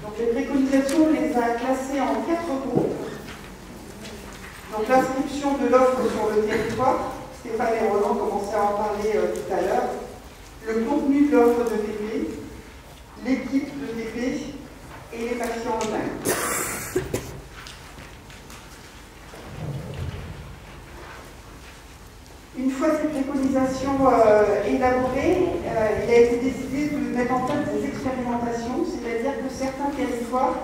Donc les préconisations, on les a classées en 4 groupes. Donc l'inscription de l'offre sur le territoire, Stéphane et Roland commençaient à en parler tout à l'heure, le contenu de l'offre de TP, l'équipe de TP et les patients eux-mêmes. Une fois ces préconisations élaborées, il a été décidé de mettre en place des expérimentations, c'est-à-dire que certains territoires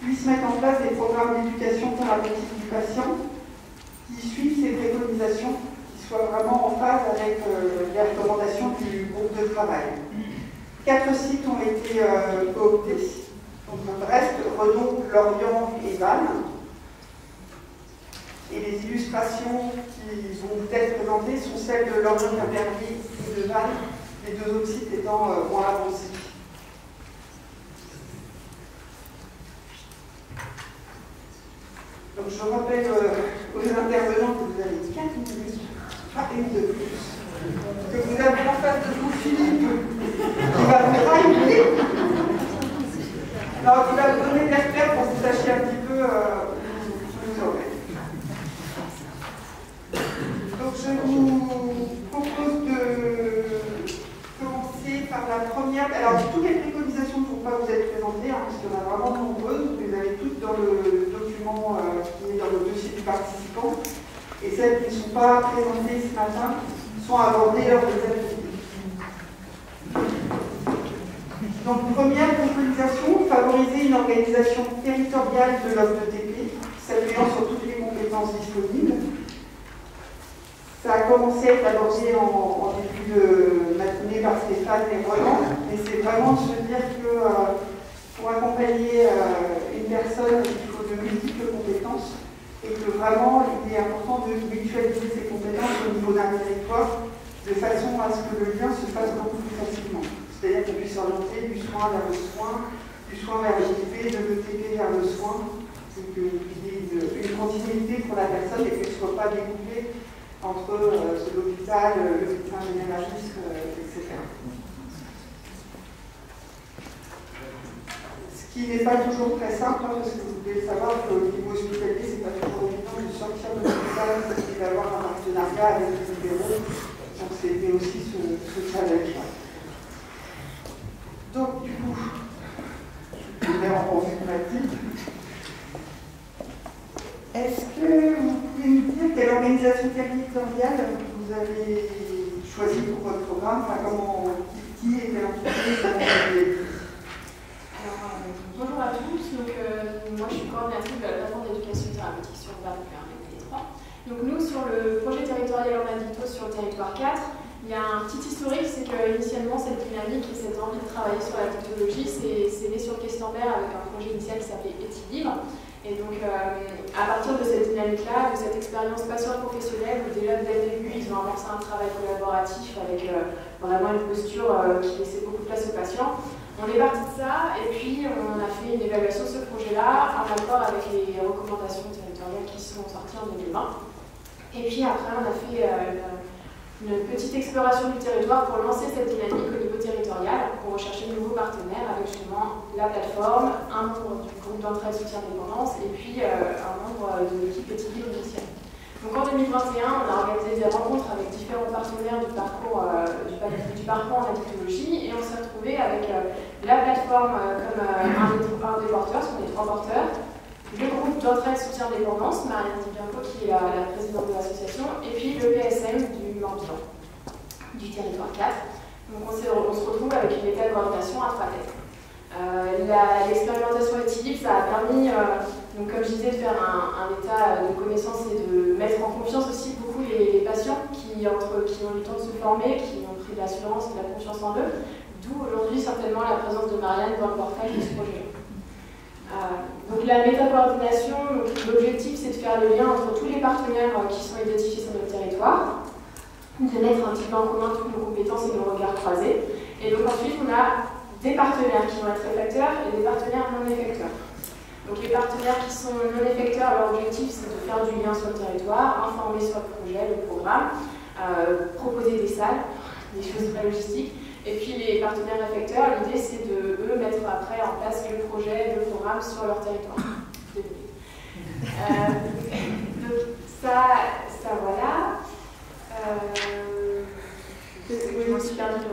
puissent mettre en place des programmes d'éducation thérapeutique du patient qui suivent ces préconisations, qui soient vraiment en phase avec les recommandations du groupe de travail. 4 sites ont été cooptés, donc Brest, Redon, Lorient et Vannes. Et les illustrations qui vont vous être présentées sont celles de Lorient-Quimperlé et de Vannes, les 2 autres sites étant moins avancés. Donc je rappelle aux intervenants que vous avez 4 minutes, pas une de plus, que vous avez en face de vous Philippe, qui va vous driver, alors qui va vous donner des repères pour que vous sachiez un petit peu où vous aurez. Donc je vous propose de commencer par la première. Alors toutes les préconisations ne vont pas vous être présentées, hein, parce qu'il y en a vraiment de nombreuses. Vous les avez toutes dans le document qui est dans le dossier du participant. Et celles qui ne sont pas présentées ce matin sont abordées lors des ateliers. Donc première préconisation, favoriser une organisation territoriale de l'offre de TP, s'appuyant sur toutes les compétences disponibles. Ça a commencé à être abordé en début de matinée par Stéphane et Roland, mais c'est vraiment de se dire que pour accompagner une personne, il faut de multiples compétences et que vraiment il est important de mutualiser ces compétences au niveau d'un territoire de façon à ce que le lien se fasse beaucoup plus facilement. C'est-à-dire qu'on puisse orienter du soin vers le soin, du soin vers le TP, de l'ETP vers le soin, et qu'il y ait une continuité pour la personne et qu'elle ne soit pas découpée entre l'hôpital, le médecin généraliste, etc. Ce qui n'est pas toujours très simple, hein, parce que vous devez savoir qu'au niveau hospitalier, ce n'est pas toujours évident de sortir de l'hôpital et d'avoir un partenariat avec les libéraux. Donc c'était aussi ce challenge-là. Donc du coup, je vais en confirmatif. Est-ce que vous pouvez nous dire quelle organisation territoriale vous avez choisi pour votre programme, enfin, qui était impliqué? Bonjour à tous, donc, moi je suis coordinatrice de la plateforme d'éducation thérapeutique sur Vannes et 3. Donc nous sur le projet territorial Ornadito sur le territoire 4, il y a un petit historique, c'est qu'initialement cette dynamique et cette envie de travailler sur la technologie, c'est né sur le Quai-Stambert avec un projet initial qui s'appelait Étilibre. Et donc, à partir de cette dynamique-là, de cette expérience patient professionnelle, où déjà dès le début, ils ont amorcé un travail collaboratif avec vraiment une posture qui laissait beaucoup de place aux patients. On est parti de ça, et puis on a fait une évaluation de ce projet-là en accord avec les recommandations territoriales qui sont sorties en 2020. Et puis après, on a fait une petite exploration du territoire pour lancer cette dynamique au niveau territorial, pour rechercher de nouveaux partenaires avec justement la plateforme, un membre du groupe d'entraide soutien dépendance et puis un membre de l'équipe Étilibre initiale. Donc en 2021, on a organisé des rencontres avec différents partenaires du parcours en addictologie et on s'est retrouvé avec la plateforme comme un des porteurs, ce sont les 3 porteurs, le groupe d'entraide soutien dépendance, Marianne Dibianco qui est la présidente de l'association, et puis le PSM du Morbihan, du territoire 4. Donc on se retrouve avec une état de coordination à 3 têtes. L'expérimentation Étilibre, ça a permis, donc comme je disais, de faire un état de connaissance et de mettre en confiance aussi beaucoup les patients qui ont eu le temps de se former, qui ont pris de l'assurance et de la confiance en eux, d'où aujourd'hui certainement la présence de Marianne dans le portail de ce projet. Donc la métacoordination, l'objectif c'est de faire le lien entre tous les partenaires qui sont identifiés sur notre territoire, de mettre un petit peu en commun toutes nos compétences et nos regards croisés. Et donc ensuite on a des partenaires qui vont être effecteurs et des partenaires non effecteurs. Donc les partenaires qui sont non effecteurs, leur objectif c'est de faire du lien sur le territoire, informer sur le projet, le programme, proposer des salles, des choses très logistiques. Et puis les partenaires effecteurs, l'idée c'est de eux mettre après en place le projet, programmes sur leur territoire. Donc ça voilà. Je m'en suis perdue.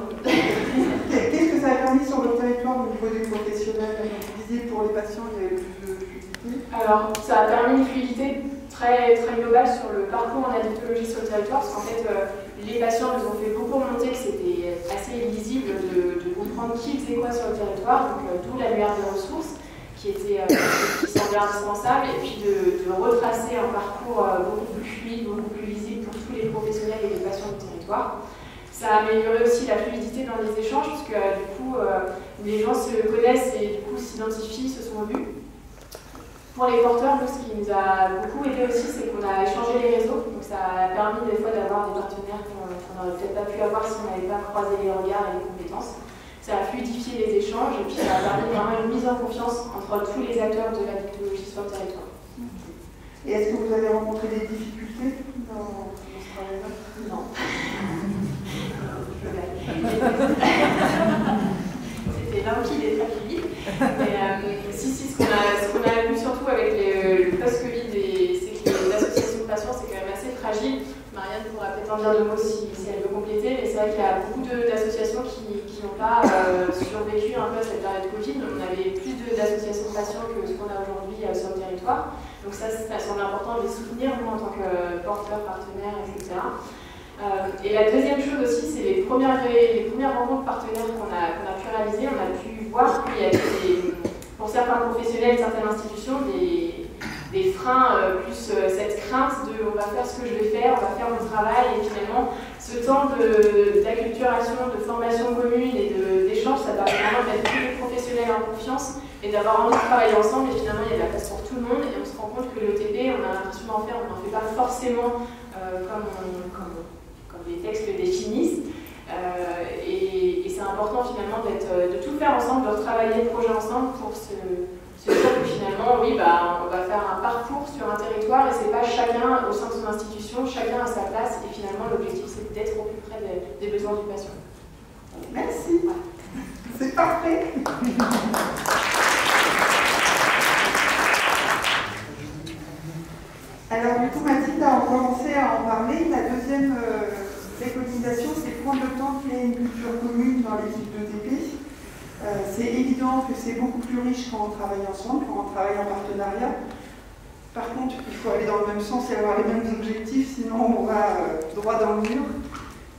Qu'est-ce que ça a permis sur votre territoire au niveau des professionnels? Vous disiez pour les patients, il y avait plus de fluidité. Alors, ça a permis une fluidité très globale sur le parcours en addictologie sur le territoire, parce qu'en fait, les patients nous ont fait beaucoup remonter que c'était assez lisible de comprendre qui faisait quoi sur le territoire, donc d'où l'annuaire des ressources, qui semblait indispensable, et puis de retracer un parcours beaucoup plus fluide, beaucoup plus lisible pour tous les professionnels et les patients du territoire. Ça a amélioré aussi la fluidité dans les échanges, puisque du coup, les gens se connaissent et du coup s'identifient, se sont vus. Pour les porteurs, nous, ce qui nous a beaucoup aidé aussi, c'est qu'on a échangé les réseaux. Donc ça a permis des fois d'avoir des partenaires qu'on n'aurait peut-être pas pu avoir si on n'avait pas croisé les regards et les compétences. Ça a fluidifié les échanges et puis ça a permis vraiment une mise en confiance entre tous les acteurs de la technologie sur le territoire. Et est-ce que vous avez rencontré des difficultés dans ce travail-là? Non. C'était limpide et très fluide. Mais si, ce qu'on a vu surtout avec le post-Covid, c'est que les associations de patients, c'est quand même assez fragile. Marianne pourra peut-être en dire deux mots si elle veut compléter, mais c'est vrai qu'il y a beaucoup d'associations qui n'ont pas survécu un peu à cette période Covid. On avait plus d'associations de patients que ce qu'on a aujourd'hui sur le territoire. Donc ça semble important de les soutenir, nous, en tant que porteurs, partenaires, etc. Et la deuxième chose aussi, c'est les premières rencontres partenaires qu'on a pu réaliser. On a pu voir qu'il y avait pour certains professionnels, certaines institutions, des freins, plus cette crainte de on va faire ce que je vais faire, on va faire mon travail, et finalement ce temps d'acculturation, de formation commune et d'échange, ça permet vraiment de mettre tous les professionnels en confiance et d'avoir envie de travailler ensemble, et finalement il y a de la place pour tout le monde, et on se rend compte que l'ETP, on a l'impression d'en faire, on n'en fait pas forcément comme les textes le définissent, et c'est important finalement de tout faire ensemble, de retravailler le projet ensemble pour se dire que finalement, oui, on va faire un parcours sur un territoire, et c'est pas chacun au sein de son institution, chacun à sa place, et finalement l'objectif c'est d'être au plus près des besoins du patient. Merci. C'est parfait. Alors du coup, Mathilde a commencé à en parler. La deuxième préconisation, c'est prendre le temps de créer une culture commune dans l'équipe d'ETP. C'est évident que c'est beaucoup plus riche quand on travaille ensemble, quand on travaille en partenariat. Par contre, il faut aller dans le même sens et avoir les mêmes objectifs, sinon on va droit dans le mur.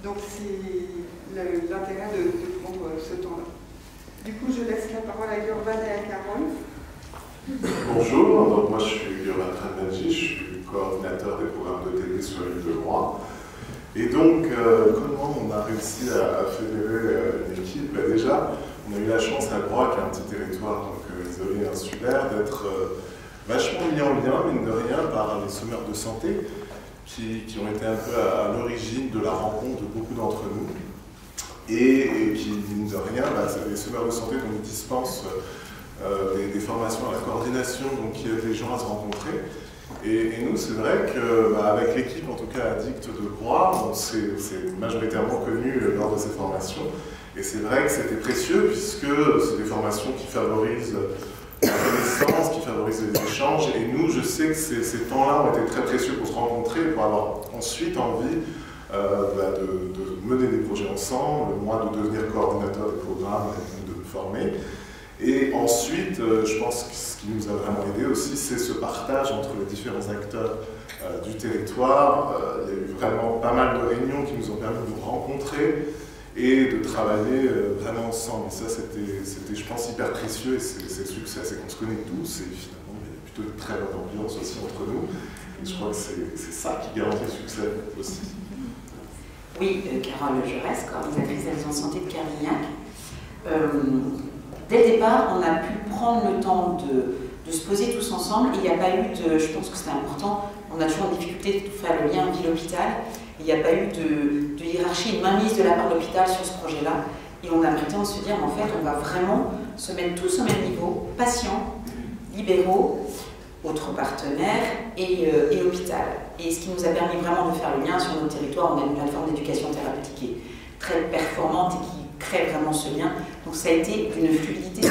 Donc c'est l'intérêt de prendre ce temps-là. Du coup, je laisse la parole à Gurvan et à Carole. Bonjour, donc moi je suis Gurvan Kranmanji, je suis coordinateur des programmes d'ETP sur l'île de Groix. Et donc, comment on a réussi à fédérer une équipe? Déjà, on a eu la chance à Groix, qui est un petit territoire donc, isolé, insulaire, d'être vachement mis en lien, mine de rien, par les semeurs de santé, qui ont été un peu à l'origine de la rencontre de beaucoup d'entre nous. Et qui, mine de rien, les semeurs de santé donc, dispensent des formations à la coordination, donc qui aident les gens à se rencontrer. Et nous, c'est vrai qu'avec l'équipe, en tout cas Addict de Groix, on s'est majoritairement connus lors de ces formations. Et c'est vrai que c'était précieux, puisque c'est des formations qui favorisent la connaissance, qui favorisent les échanges. Et nous, je sais que ces temps-là ont été très précieux pour se rencontrer, pour avoir ensuite envie de mener des projets ensemble, moi de devenir coordinateur des programmes et de me former. Et ensuite, je pense que ce qui nous a vraiment aidé aussi, c'est ce partage entre les différents acteurs du territoire. Il y a eu vraiment pas mal de réunions qui nous ont permis de nous rencontrer et de travailler vraiment ensemble. Et ça, c'était, je pense, hyper précieux, et c'est le succès, c'est qu'on se connaît tous, et finalement, il y a plutôt une très bonne ambiance aussi entre nous. Et je crois que c'est ça qui garantit le succès aussi. Oui, Carole Jaurès, coordinatrice de la maison de santé de Carmignac. Dès le départ, on a pu prendre le temps de se poser tous ensemble. Il n'y a pas eu de, je pense que c'était important, on a toujours en difficulté de faire le lien ville-hôpital. Il n'y a pas eu de hiérarchie, de mainmise de la part de l'hôpital sur ce projet-là. Et on a pris le temps de se dire, en fait, on va vraiment se mettre tous au même niveau, patients, libéraux, autres partenaires et hôpital. Et ce qui nous a permis vraiment de faire le lien sur notre territoire, on a une plateforme d'éducation thérapeutique qui est très performante et qui crée vraiment ce lien. Donc ça a été une fluidité.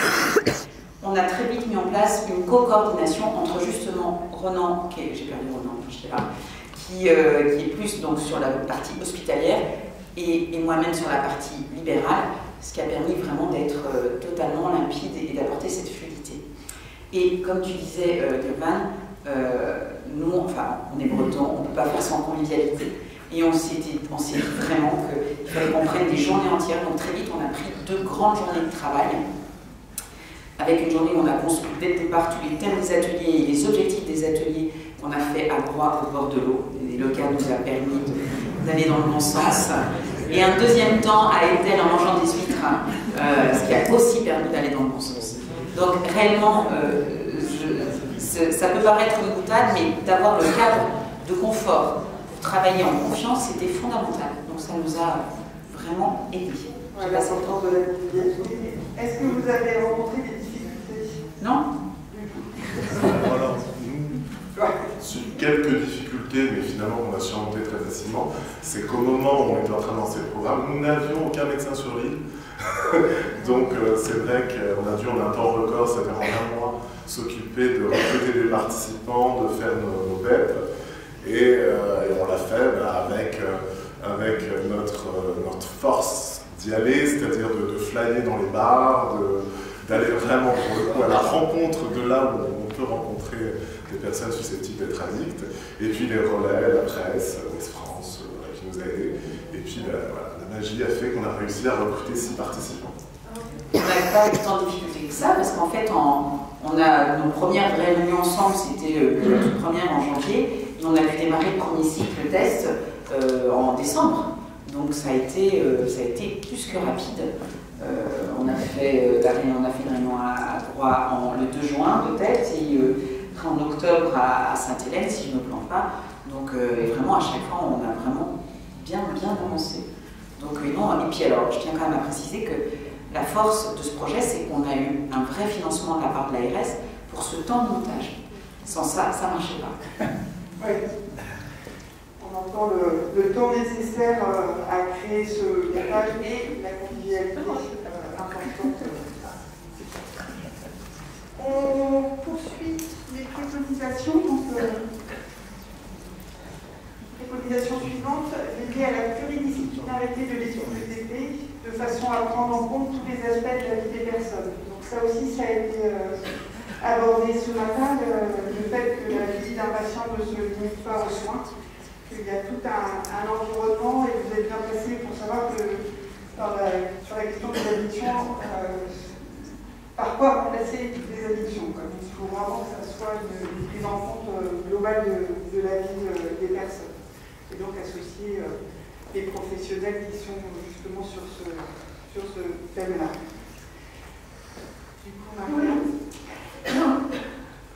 on a très vite mis en place une co-coordination entre justement Ronan, j'ai perdu Ronan, je sais pas, qui est plus donc sur la partie hospitalière et moi-même sur la partie libérale, ce qui a permis vraiment d'être totalement limpide et d'apporter cette fluidité. Et comme tu disais, Gurvan, nous, enfin, on est bretons, on ne peut pas faire sans convivialité. Et on s'est dit vraiment qu'il fallait qu'on prenne des journées entières. Donc très vite, on a pris 2 grandes journées de travail. Avec une journée où on a construit dès le départ tous les thèmes des ateliers et les objectifs des ateliers qu'on a fait à Groix, au bord de l'eau. Et le cas nous a permis d'aller dans le bon sens. Et un deuxième temps à Etel en mangeant des huîtres, ce qui a aussi permis d'aller dans le bon sens. Donc réellement, ça peut paraître une boutade, mais d'avoir le cadre de confort pour travailler en confiance, c'était fondamental. Donc ça nous a vraiment aidés. Ouais, l'importance de la convivialité. Est-ce que vous avez rencontré des difficultés? Non. Alors, quelques difficultés, mais finalement on a surmonté très facilement. C'est qu'au moment où on était en train de lancer le programme, nous n'avions aucun médecin sur l'île. Donc c'est vrai qu'on a dû en un temps record, c'est-à-dire en 1 mois, s'occuper de recruter des participants, de faire nos BEP. Et on l'a fait avec notre force d'y aller, c'est-à-dire de flyer dans les bars, d'aller vraiment pour le coup à la rencontre de là où on peut rencontrer des personnes susceptibles d'être addictes, et puis les relais, la presse, West France, qui nous a aidés, et puis voilà, la magie a fait qu'on a réussi à recruter 6 participants. On n'avait pas eu tant de difficultés que ça, parce qu'en fait, on a nos premières réunions ensemble, c'était la toute première en janvier, et on a pu démarrer le premier cycle test en décembre. Donc ça a été plus que rapide. On a fait une réunion à Groix le 2 juin de tête et en octobre à Sainte-Hélène, si je ne me plante pas. Donc vraiment à chaque fois on a vraiment bien avancé. Donc non, et puis alors je tiens quand même à préciser que la force de ce projet, c'est qu'on a eu un vrai financement de la part de l'ARS pour ce temps de montage. Sans ça, ça ne marchait pas. Oui. On entend le temps nécessaire à créer ce montage et la convivialité importante. On poursuit les préconisations. Donc, préconisation suivante, liée à la pluridisciplinarité de l'équipe de TP, de façon à prendre en compte tous les aspects de la vie des personnes. Donc ça aussi, ça a été abordé ce matin, le fait que la visite d'un patient ne se limite pas aux soins, qu'il y a tout un environnement, et vous êtes bien placé pour savoir que sur la question des addictions, par quoi remplacer les addictions. Il faut vraiment que ça soit une prise en compte globale de la vie des personnes. Et donc associer les professionnels qui sont justement sur ce thème-là. Du coup, Maria.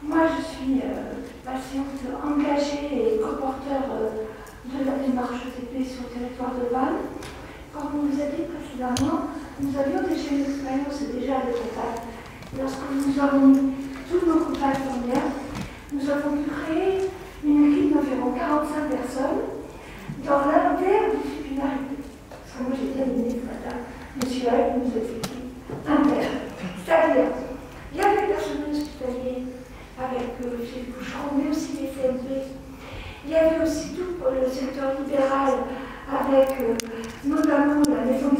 Moi, je suis patiente engagée et co-porteur de la démarche ETP sur le territoire de Vannes. Comme on vous a dit précédemment, nous avions déjà une expérience et déjà des contacts. Lorsque nous avons mis tous nos contacts en lien, nous avons pu créer une équipe d'environ 45 personnes dans l'interdisciplinarité. Parce que moi j'ai bien aimé ce matin, monsieur Haït nous a expliqué c'est-à-dire, il y avait le personnel hospitalier avec chez les boucherons, mais aussi les CMP. Il y avait aussi tout le secteur libéral avec notamment la maison de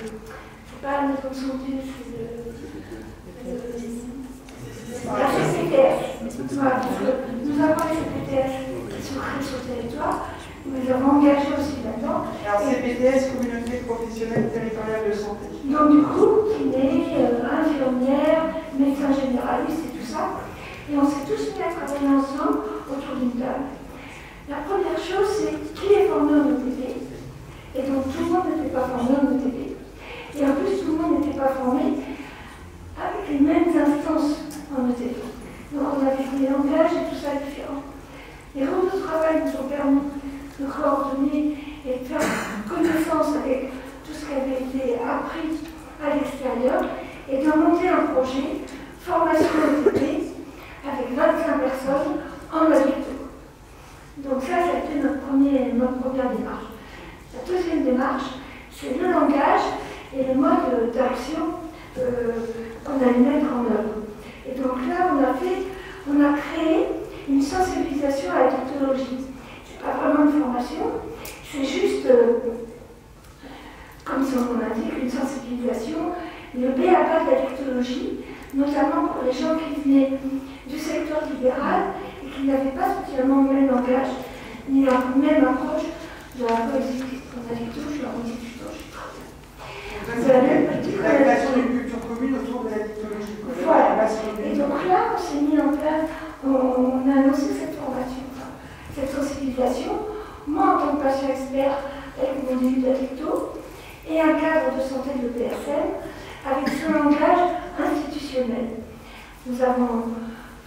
c'est pas la maison de santé, c'est la CPTS. Voilà, nous avons les CPTS qui sont créés sur le territoire. Nous les avons engagés aussi là-dedans. Alors CPTS, Communauté professionnelle territoriale de santé. Donc du coup, kiné, infirmière, médecin généraliste et tout ça. Et on s'est tous mis à travailler ensemble autour d'une table. La première chose, c'est qui est formé en ETP. Et donc tout le monde n'était pas formé en ETP. Et en plus, tout le monde n'était pas formé avec les mêmes instances en ETP. Donc on avait des langages et tout ça différent. Les groupes de travail nous ont permis de coordonner et de faire connaissance avec tout ce qui avait été appris à l'extérieur et de monter un projet formation ETP avec 25 personnes en adulte. Donc ça a été notre première démarche. La deuxième démarche, c'est le langage et le mode d'action qu'on allait mettre en œuvre. sensibilisation à la technologie. C'est pas vraiment une formation, c'est juste, comme son nom l'indique, une sensibilisation, le B.A.-ba de la technologie, notamment pour les gens qui venaient du secteur libéral et qui n'avaient pas spécialement le même langage ni la même approche de la politique. On a dit tout, je leur ai dit tout, je suis très bien. C'est la création d'une culture commune autour de la technologie. Voilà. Et donc là, on s'est mis en place, on a annoncé cette formation, cette sensibilisation. Moi, en tant que patient expert, avec mon début de la techno, et un cadre de santé de l'EPSM, avec ce langage institutionnel. Nous avons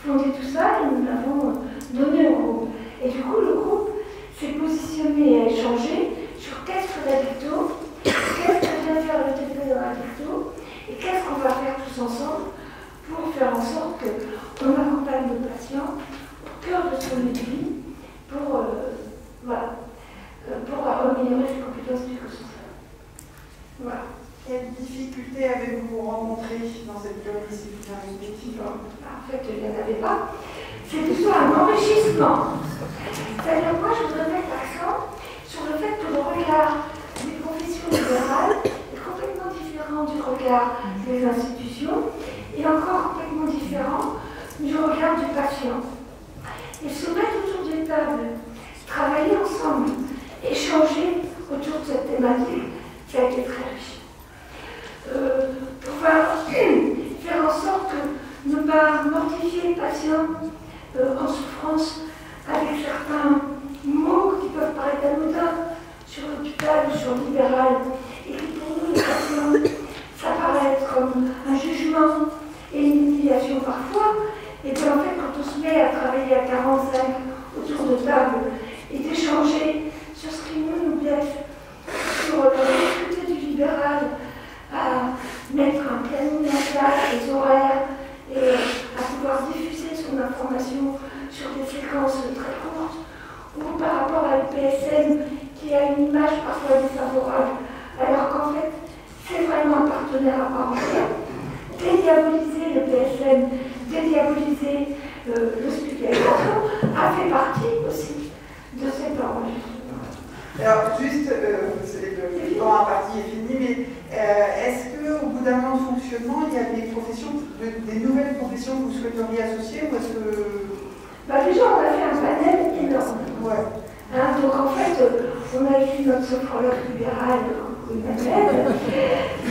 fondé tout ça et nous l'avons donné au groupe. Et du coup, le groupe s'est positionné et échangé sur qu'est-ce que la techno, qu'est-ce que vient faire le TP dans la techno, et qu'est-ce qu'on va faire tous ensemble pour faire en sorte qu'on accompagne le patient au cœur de son vie pour améliorer ses compétences psychosociales. Voilà. Quelles difficultés avez-vous rencontrées dans cette pluridisciplinarité? En fait, il n'y en avait pas. C'est plutôt un enrichissement. C'est-à-dire, moi, je voudrais mettre l'accent sur le fait que le regard des professions libérales est complètement différent du regard des institutions et encore complètement différent du regard du patient. Et se mettre autour des tables, travailler ensemble, échanger autour de cette thématique, ça a été très riche. Pouvoir faire en sorte que ne pas mortifier le patient en souffrance avec certains mots qui peuvent paraître anodins sur l'hôpital ou sur le libéral et qui pour nous les patients s'apparaissent comme un jugement et une humiliation parfois. Et bien en fait quand on se met à travailler à 45 autour de table et d'échanger sur ce qui nous blesse, sur la difficulté du libéral à mettre un planning en place, des horaires, et à pouvoir diffuser son information sur des séquences très courtes, ou par rapport à l'EPSM qui a une image parfois défavorable, alors qu'en fait, c'est vraiment un partenaire à part entière. Dédiaboliser l'EPSM, dédiaboliser l'hospitalisation a fait partie aussi de cet enregistrement. Alors, juste, le temps imparti est fini, mais est-ce qu'au bout d'un an de fonctionnement, il y a des professions, des nouvelles professions que vous souhaiteriez associer ou est-ce que... Déjà, on a fait un panel énorme. Ouais. Donc, en fait, on a écrit notre sophrologue libéral, Emmanuel.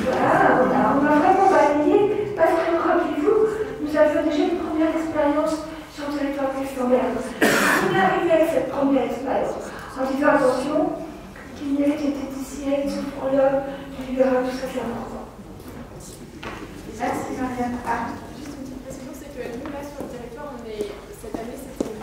Voilà, on a vraiment balayé, parce que, rappelez-vous, nous avions déjà une première expérience sur le territoire textomère. On est arrivé avec cette première expérience, en disant attention, qu'il n'y ait que des diététiciennes, sophrologues, du libéral, tout ça, c'est important. Merci Marianne. Ah. Juste une petite précision, c'est que nous, là, sur le territoire, cette année, c'était...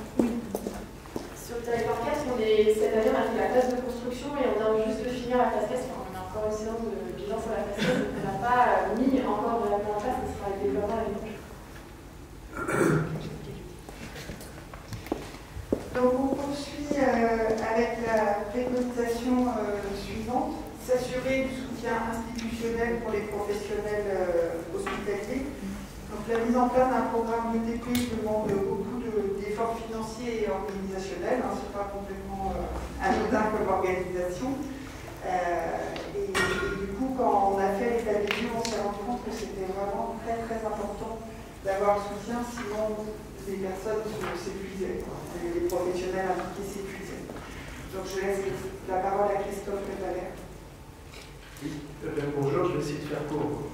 Sur le territoire 4, cette année, on a fait la phase de construction et on vient juste de finir la phase 4. On a encore une séance de bilan sur la phase 4, donc on n'a pas mis encore vraiment en place, ce sera le déploiement à l'époque. Donc on poursuit avec la préconisation suivante, s'assurer du soutien institutionnel pour les professionnels hospitaliers. Donc la mise en place d'un programme ETP demande beaucoup d'efforts financiers et organisationnels, ce n'est pas complètement anodin comme organisation. Et du coup, quand on a fait l'état des lieux, on s'est rendu compte que c'était vraiment très très important d'avoir le soutien, sinon les personnes s'épuisaient, les professionnels impliqués s'épuisaient. Donc je laisse la parole à Christophe Valère. Oui, bonjour, je vais essayer de faire court.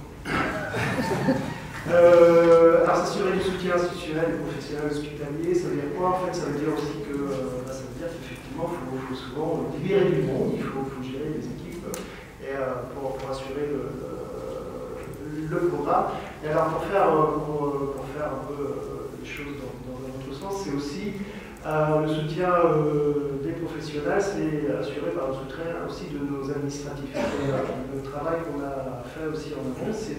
Alors s'assurer du soutien institutionnel des professionnels hospitaliers, ça veut dire quoi? En fait, ça veut dire aussi que ça veut dire qu'effectivement, il faut souvent libérer du monde, il faut gérer les équipes et, pour assurer le programme. Et alors pour faire un peu les choses dans un autre sens, c'est aussi le soutien des professionnels, c'est assuré par le soutien aussi de nos administratifs. Et, le travail qu'on a fait aussi en amont, c'est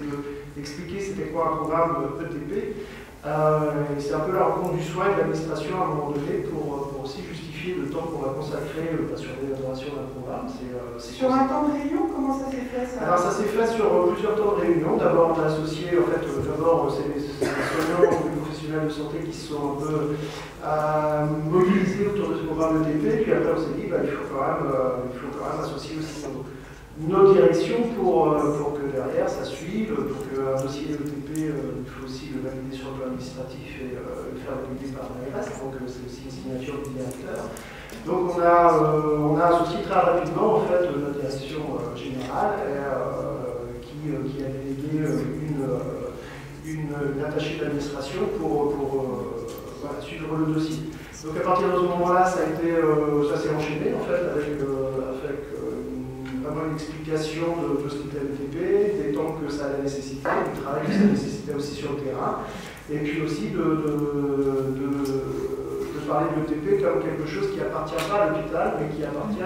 d'expliquer c'était quoi un programme ETP. C'est un peu la rencontre du soin et de l'administration à un moment donné pour aussi justifier le temps qu'on va consacrer sur l'élaboration d'un programme. Sur un temps de réunion, comment ça s'est fait ça? Alors ça s'est fait sur plusieurs temps de réunion. D'abord on a associé, en fait, d'abord c'est les soignants ou les professionnels professionnels de santé qui se sont un peu mobilisés autour de ce programme ETP. Puis après, on s'est dit il faut quand même associer aussi nos directions pour que derrière ça suive, pour qu'un dossier ETP, il faut aussi le valider sur le plan administratif et le faire valider par l'ARS, donc c'est aussi une signature du directeur. Donc on a associé très rapidement en fait notre direction générale qui a délégué une attachée d'administration pour suivre le dossier. Donc à partir de ce moment-là, ça s'est enchaîné en fait avec vraiment une explication de ce qu'était l'ETP, des temps que ça allait nécessiter, du travail que ça nécessitait aussi sur le terrain, et puis aussi de parler de l'ETP comme quelque chose qui appartient pas à l'hôpital, mais qui appartient à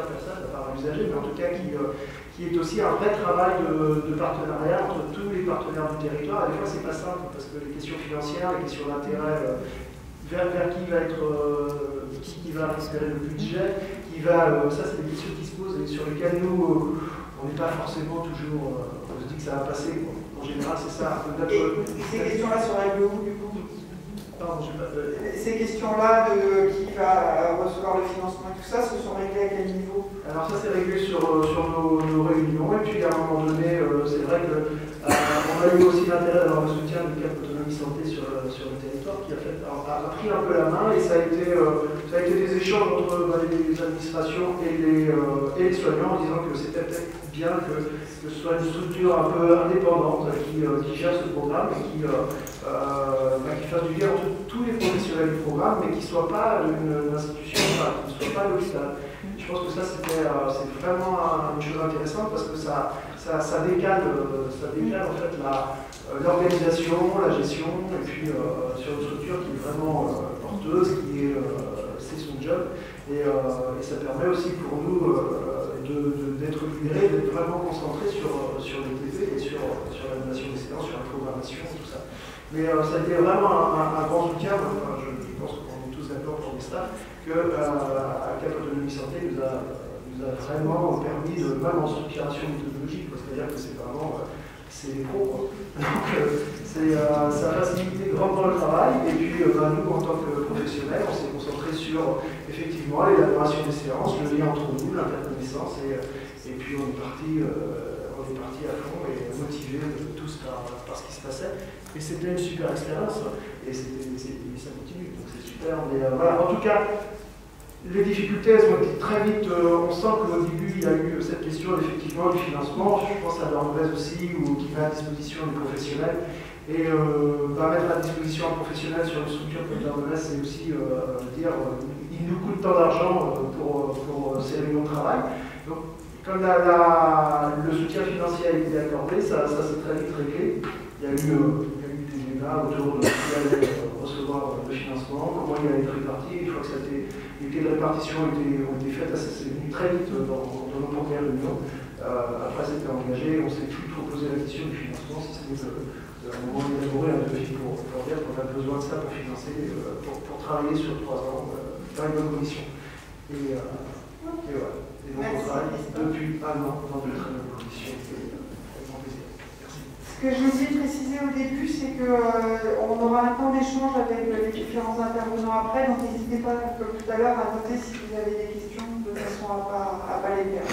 personne, à part à l'usager, mais en tout cas qui est aussi un vrai travail de partenariat entre tous les partenaires du territoire. Et des fois, c'est pas simple, parce que les questions financières, les questions d'intérêt, vers qui va être, qui va récupérer le budget, ça c'est des questions qui se posent et sur lesquelles nous, on n'est pas forcément toujours, on se dit que ça va passer, quoi. En général, c'est ça. Et ces questions-là se règlent où, du coup? Pardon, ces questions-là de qui va recevoir le financement et tout ça, se sont réglées à quel niveau? Alors ça c'est réglé sur nos réunions, et puis à un moment donné, c'est vrai qu'on a eu aussi l'intérêt d'avoir le soutien du Cap Autonomie Santé sur le territoire qui a pris un peu la main, et ça a été des échanges entre les administrations et les soignants en disant que c'était peut-être bien que ce soit une structure un peu indépendante qui gère ce programme et qui fasse du lien entre tous les professionnels du programme, mais qui ne soit pas une institution, qui ne soit pas l'hôpital. Je pense que ça c'est vraiment une chose intéressante parce que ça décale en fait l'organisation, la gestion, et puis sur une structure qui est vraiment porteuse, c'est son job, et ça permet aussi pour nous d'être libérés, d'être vraiment concentrés sur l'ETP et sur l'animation des séances, sur la programmation, tout ça. Mais ça a été vraiment un grand soutien, je pense qu'on est tous d'accord pour les staffs, que Cap Autonomie Santé nous a vraiment permis, même en structuration méthodologique, c'est-à-dire que c'est vraiment c'est les pros, quoi. Donc ça a facilité grandement le travail, et puis nous en tant que professionnels, on s'est concentré sur effectivement l'élaboration des séances, le lien entre nous, l'interconnaissance, et puis on est parti à fond et motivés tous par ce qui se passait. Et c'était une super expérience, et ça continue, donc c'est super. Mais voilà, en tout cas, les difficultés, elles ont été très vite, on sent qu'au début, il y a eu cette question effectivement du financement, je pense à Dornbez aussi, qui met à disposition des professionnels. Et mettre à disposition un professionnel sur une structure comme Dornbez, c'est aussi dire, il nous coûte tant d'argent pour ces réunions de travail. Donc, comme le soutien financier a été accordé, ça s'est très vite réglé. Il y a eu des débats autour de qui allait recevoir le financement, comment il allait être réparti. Une fois que les clés de répartition ont été faites, c'est venu très vite dans nos premières réunions. Après, c'était engagé, on s'est plus proposé la question du financement, si c'était à un moment d'élaborer un devis pour dire qu'on a besoin de ça pour financer, pour travailler sur 3 ans dans les bonnes conditions. Et voilà. Et donc on travaille depuis 1 an dans de très bonnes conditions. Ce que je vous ai précisé au début, c'est qu'on aura un temps d'échange avec les différents intervenants après, donc n'hésitez pas, comme tout à l'heure, à noter si vous avez des questions, de façon à pas les perdre.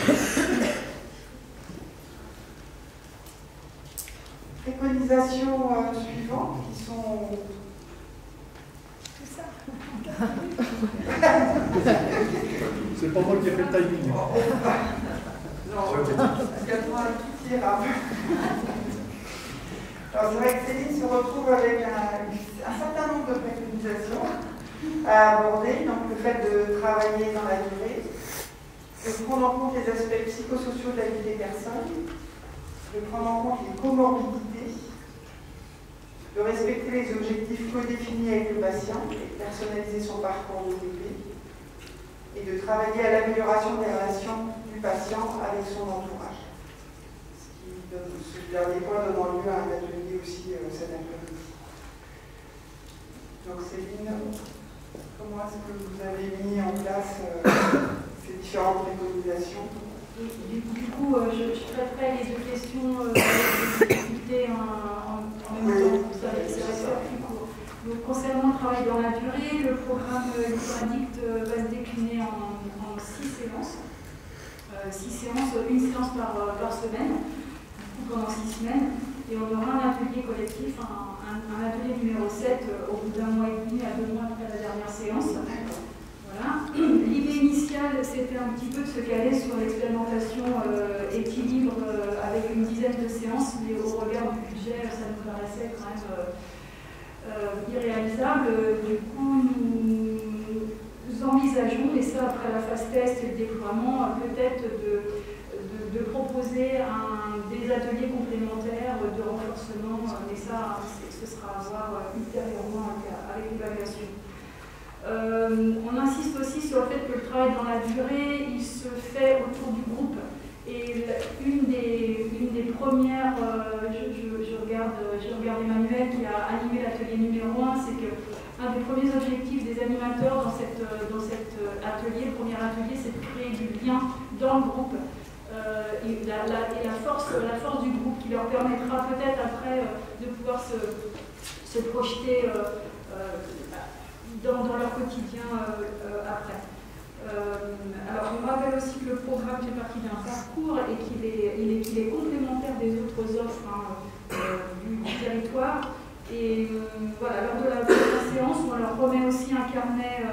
Préconisations suivantes, qui sont... Tout ça. C'est pas moi qui ai fait le timing. Non, il y a pas un tout ira. Alors c'est vrai que Céline se retrouve avec un certain nombre de préconisations à aborder, donc le fait de travailler dans la durée, de prendre en compte les aspects psychosociaux de la vie des personnes, de prendre en compte les comorbidités, de respecter les objectifs codéfinis avec le patient et de personnaliser son parcours de DP, et de travailler à l'amélioration des relations du patient avec son entourage. Ce dernier point donnant lieu à un atelier aussi cet après-midi. Donc Céline, comment est-ce que vous avez mis en place ces différentes préconisations? Du coup, je traiterai les 2 questions de difficulté en même temps. Ça travail dans la durée. Le programme Libre-Addict va se décliner en 6 séances. 6 séances, une séance par semaine, pendant 6 semaines. Et on aura un atelier collectif, un atelier numéro 7 au bout d'un mois et demi à 2 mois après la dernière séance. Voilà. L'idée initiale, c'était un petit peu de se caler sur l'expérimentation équilibre avec une dizaine de séances, mais au regard du budget, ça nous paraissait quand même irréalisable. Du coup, nous envisageons, et ça après la phase test et le déploiement, peut-être de proposer des ateliers complémentaires de renforcement, mais ça, ce sera à voir ultérieurement avec l'évaluation. On insiste aussi sur le fait que le travail dans la durée, il se fait autour du groupe. Et une des premières, je regarde Emmanuel qui a animé l'atelier numéro 1, c'est qu'un des premiers objectifs des animateurs dans cet atelier, le premier atelier, c'est de créer du lien dans le groupe. Et la force du groupe qui leur permettra peut-être après de pouvoir se projeter dans leur quotidien après. Alors, on rappelle aussi que le programme fait partie d'un parcours et qu'il est complémentaire des autres offres du territoire. Et voilà, lors de la séance, on leur remet aussi un carnet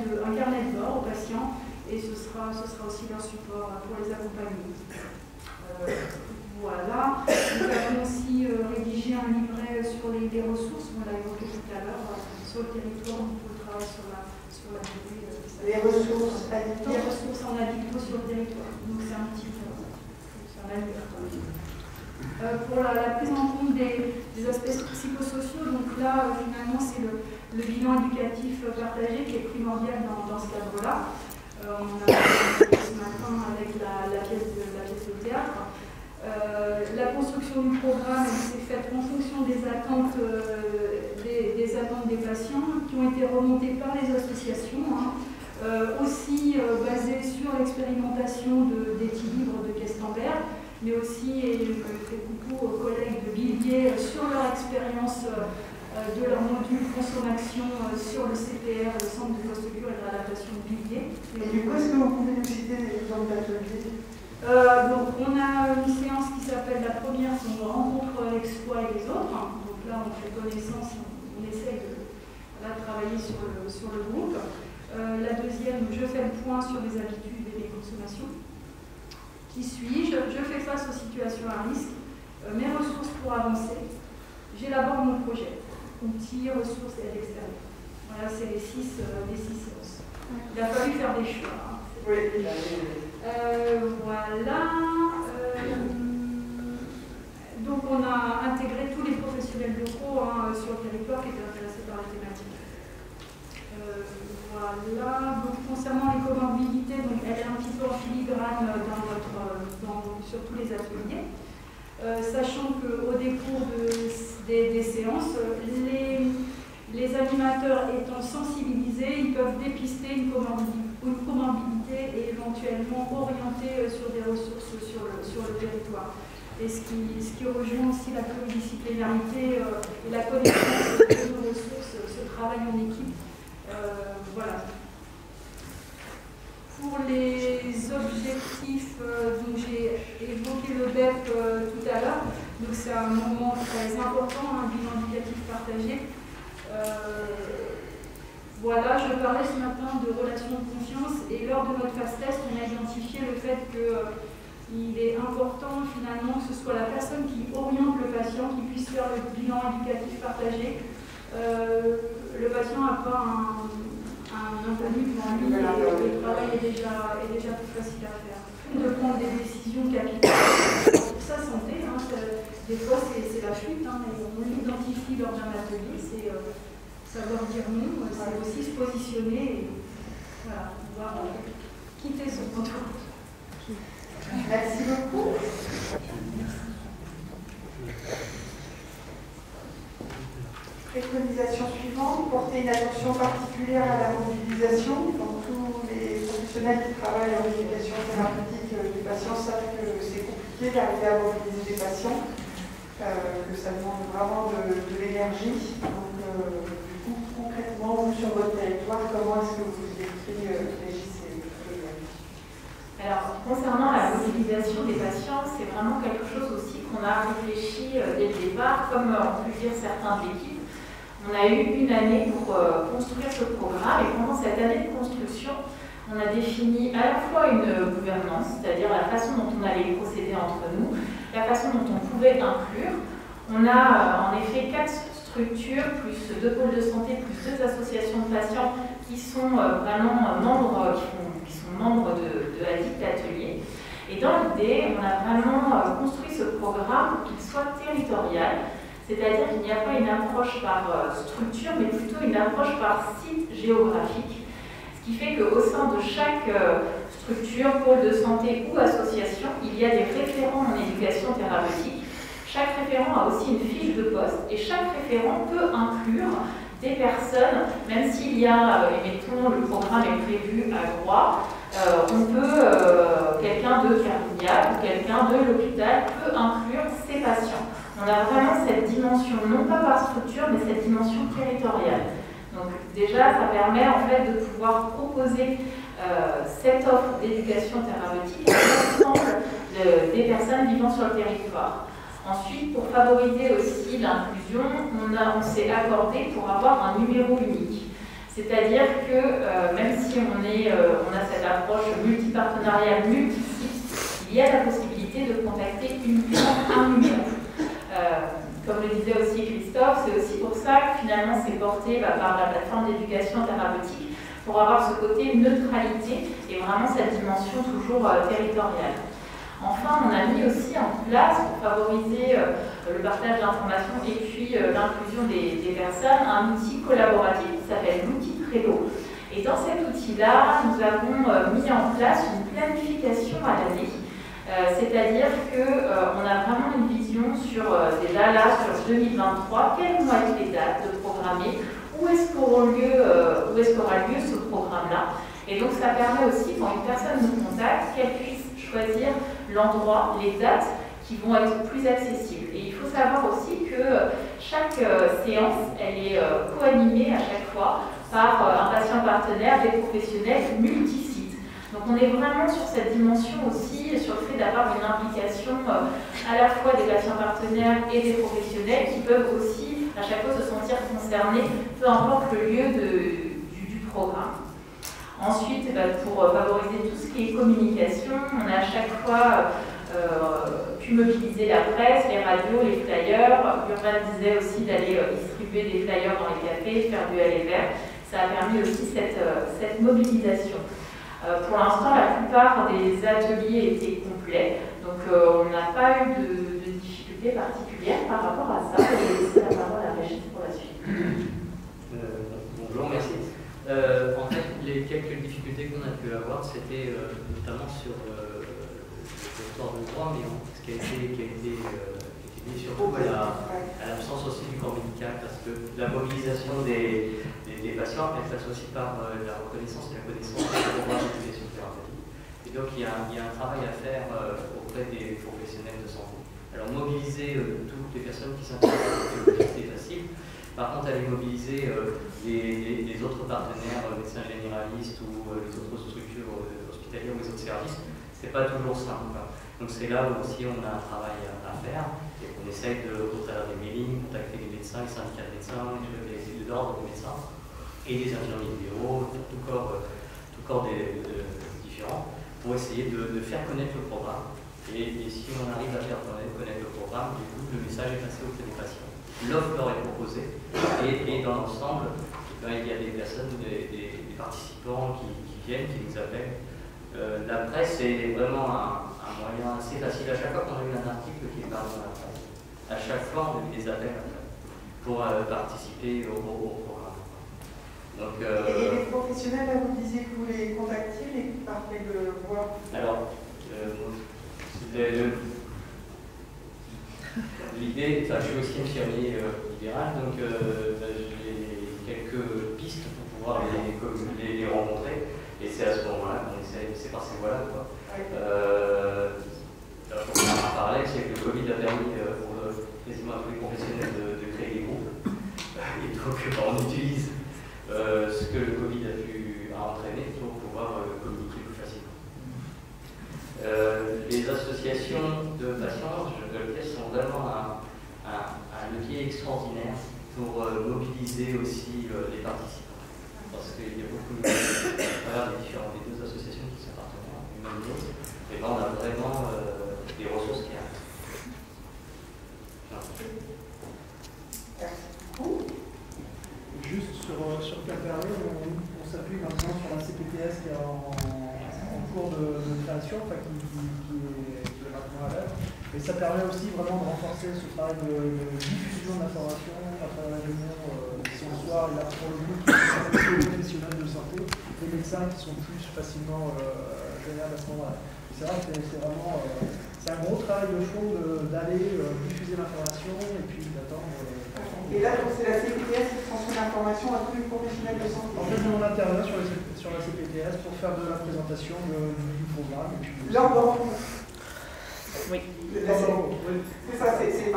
de bord aux patients et ce sera aussi leur support pour les accompagner. Voilà. Nous avons aussi rédigé un livret sur les ressources, on l'a évoqué tout à l'heure, sur le territoire, on peut travailler sur la durée. Les ressources addicto. Les ressources en addicto sur le territoire. Donc c'est un petit peu. C'est un pour la prise en compte des aspects psychosociaux, donc là, finalement, c'est le bilan éducatif partagé qui est primordial dans ce cadre-là. On en a parlé ce matin avec la pièce de théâtre. La construction du programme s'est faite en fonction des attentes des patients qui ont été remontées par les associations, aussi basées sur l'expérimentation d'équilibre de Kestenberg, mais aussi, et je fais coucou aux collègues de Villiers sur leur expérience de leur module consommation sur le CPR, le Centre de post-cure et de réadaptation de Villiers. Et du coup, est-ce que vous pouvez nous citer des exemples d'ateliers? Donc, on a une séance qui s'appelle la première, c'est on rencontre l'exploit et les autres. Donc là, on fait connaissance, on essaie de travailler sur le groupe. La deuxième, je fais le point sur les habitudes et les consommations. Qui suis-je? Je fais face aux situations à risque. Mes ressources pour avancer. J'élabore mon projet. Outils, ressources et aide extérieure. Voilà, c'est les six séances. Il a fallu faire des choix. Oui. Voilà. Donc on a intégré tous les professionnels locaux sur le territoire qui étaient intéressés par la thématique. Voilà. Donc concernant les comorbidités, donc elle est un petit peu en filigrane sur tous les ateliers. Sachant qu'au décours des séances, les animateurs étant sensibilisés, ils peuvent dépister une comorbidité et éventuellement orienter sur des ressources sur le territoire. Et ce qui rejoint aussi la pluridisciplinarité et la connaissance de nos ressources, ce travail en équipe. Voilà. Pour les objectifs, donc j'ai évoqué le BEP tout à l'heure, donc c'est un moment très important, un bilan éducatif partagé. Voilà, je parlais ce matin de relations de confiance et lors de notre phase test, on a identifié le fait qu'il est important finalement que ce soit la personne qui oriente le patient qui puisse faire le bilan éducatif partagé. Le patient n'a pas un inconnu devant lui et le travail est déjà plus facile à faire. De prendre des décisions capitales pour sa santé, des fois c'est la fuite, et on l'identifie lors d'un atelier, c'est savoir dire non, c'est aussi se positionner et voilà, pouvoir quitter son entourage. Merci beaucoup. Préconisation suivante, porter une attention particulière à la mobilisation. Donc, tous les professionnels qui travaillent en éducation thérapeutique du patient savent que c'est compliqué d'arriver à mobiliser des patients, que ça demande vraiment de l'énergie. Donc, du coup, c'est vraiment quelque chose aussi qu'on a réfléchi dès le départ, comme ont pu dire certains de l'équipe. On a eu une année pour construire ce programme, et pendant cette année de construction, on a défini à la fois une gouvernance, c'est-à-dire la façon dont on allait procéder entre nous, la façon dont on pouvait inclure. On a en effet 4 structures, plus 2 pôles de santé, plus 2 associations de patients qui sont vraiment membres, qui sont membres de la dite atelier. Et dans l'idée, on a vraiment construit ce programme pour qu'il soit territorial, c'est-à-dire qu'il n'y a pas une approche par structure, mais plutôt une approche par site géographique. Ce qui fait qu'au sein de chaque structure, pôle de santé ou association, il y a des référents en éducation thérapeutique. Chaque référent a aussi une fiche de poste et chaque référent peut inclure des personnes, même s'il y a, mettons, le programme est prévu à Groix, on peut, quelqu'un de Carignac ou quelqu'un de l'hôpital peut inclure ses patients. On a vraiment cette dimension, non pas par structure, mais cette dimension territoriale. Donc déjà, ça permet en fait de pouvoir proposer cette offre d'éducation thérapeutique à l'ensemble des personnes vivant sur le territoire. Ensuite, pour favoriser aussi l'inclusion, on s'est accordé pour avoir un numéro unique. C'est-à-dire que même si on a cette approche multipartenariale, multi-site, il y a la possibilité de contacter uniquement un numéro. Comme le disait aussi Christophe, c'est aussi pour ça que finalement c'est porté par la plateforme d'éducation thérapeutique pour avoir ce côté neutralité et vraiment cette dimension toujours territoriale. Enfin, on a mis aussi en place, pour favoriser le partage d'informations et puis l'inclusion des personnes, un outil collaboratif qui s'appelle l'outil Trello. Et dans cet outil-là, nous avons mis en place une planification à l'année. C'est-à-dire qu'on a vraiment une vision sur, déjà là, sur 2023, quelles vont être les dates de programmer, où est-ce qu'aura lieu ce programme-là. Et donc ça permet aussi, quand une personne nous contacte, qu'elle puisse choisir l'endroit, les dates qui vont être plus accessibles. Et il faut savoir aussi que chaque séance, elle est co-animée à chaque fois par un patient partenaire, des professionnels multi-sites. Donc on est vraiment sur cette dimension aussi, sur le fait d'avoir une implication à la fois des patients partenaires et des professionnels qui peuvent aussi à chaque fois se sentir concernés, peu importe le lieu du programme. Ensuite, pour favoriser tout ce qui est communication, on a à chaque fois pu mobiliser la presse, les radios, les flyers. Urbain disait aussi d'aller distribuer des flyers dans les cafés, faire du aller vert. Ça a permis aussi cette mobilisation. Pour l'instant, la plupart des ateliers étaient complets, donc on n'a pas eu de difficultés particulières par rapport à ça. Je vais laisser la parole à Régis pour la suite. Bonjour, merci. En fait, les quelques difficultés qu'on a pu avoir, c'était notamment sur le territoire de droit, mais ce qui a été lié surtout à l'absence aussi du corps médical, parce que la mobilisation des patients, elle passe aussi par la reconnaissance et la connaissance des droits d'éducation thérapeutique. Et donc, il y a un travail à faire auprès des professionnels de santé. Alors, mobiliser toutes les personnes qui s'intéressent, c'est facile. Par contre, aller mobiliser les autres partenaires, médecins généralistes ou les autres structures hospitalières ou les autres services, c'est pas toujours simple. Donc c'est là où aussi on a un travail à faire et on essaye au travers des mailings, contacter les médecins, les syndicats de médecins, les ordres de médecins et les infirmiers libéraux, tout corps différents, pour essayer de faire connaître le programme. Et si on arrive à faire connaître le programme, du coup, le message est passé auprès des patients. L'offre leur est proposée et dans l'ensemble, il y a des personnes, des participants qui viennent, qui nous appellent. La presse est vraiment un moyen assez facile. À chaque fois qu'on a eu un article qui est paru dans la presse, à chaque fois on a eu des appels pour participer au programme. Donc, et les professionnels, là, vous disiez que vous les contactiez, mais par quelle voie? Alors, l'idée, je suis aussi infirmier libéral, donc j'ai quelques pistes pour pouvoir les rencontrer, et c'est à ce moment-là qu'on essaie, c'est par ces voies-là. En parallèle, c'est que le Covid a permis pour quasiment tous les professionnels de créer des groupes, et donc on utilise ce que le Covid a pu entraîner pour pouvoir communiquer plus facilement. les associations de patients, sont vraiment un levier extraordinaire pour mobiliser aussi les participants. Parce qu'il y a beaucoup de à travers les deux associations qui sont partenaires, une même l'autre, et ben on a vraiment des ressources qui arrivent. Juste sur Calperlé, on s'appuie maintenant sur la CPTS qui est en cours de création, enfin, qui est maintenant à l'œuvre. Et ça permet aussi vraiment de renforcer ce travail de diffusion de l'information à travers la réunion ici au soir et là pour le coup, les professionnels de santé, les médecins qui sont plus facilement joignables à ce moment-là. C'est vrai que c'est vraiment c'est un gros travail de fond d'aller diffuser l'information et puis d'attendre. Et là, c'est la CPTS qui transmet l'information à tous les professionnels de santé. En fait, nous on intervient sur la CPTS pour faire de la présentation du programme. Lors d'enfants. Oui. C'est ça, c'est du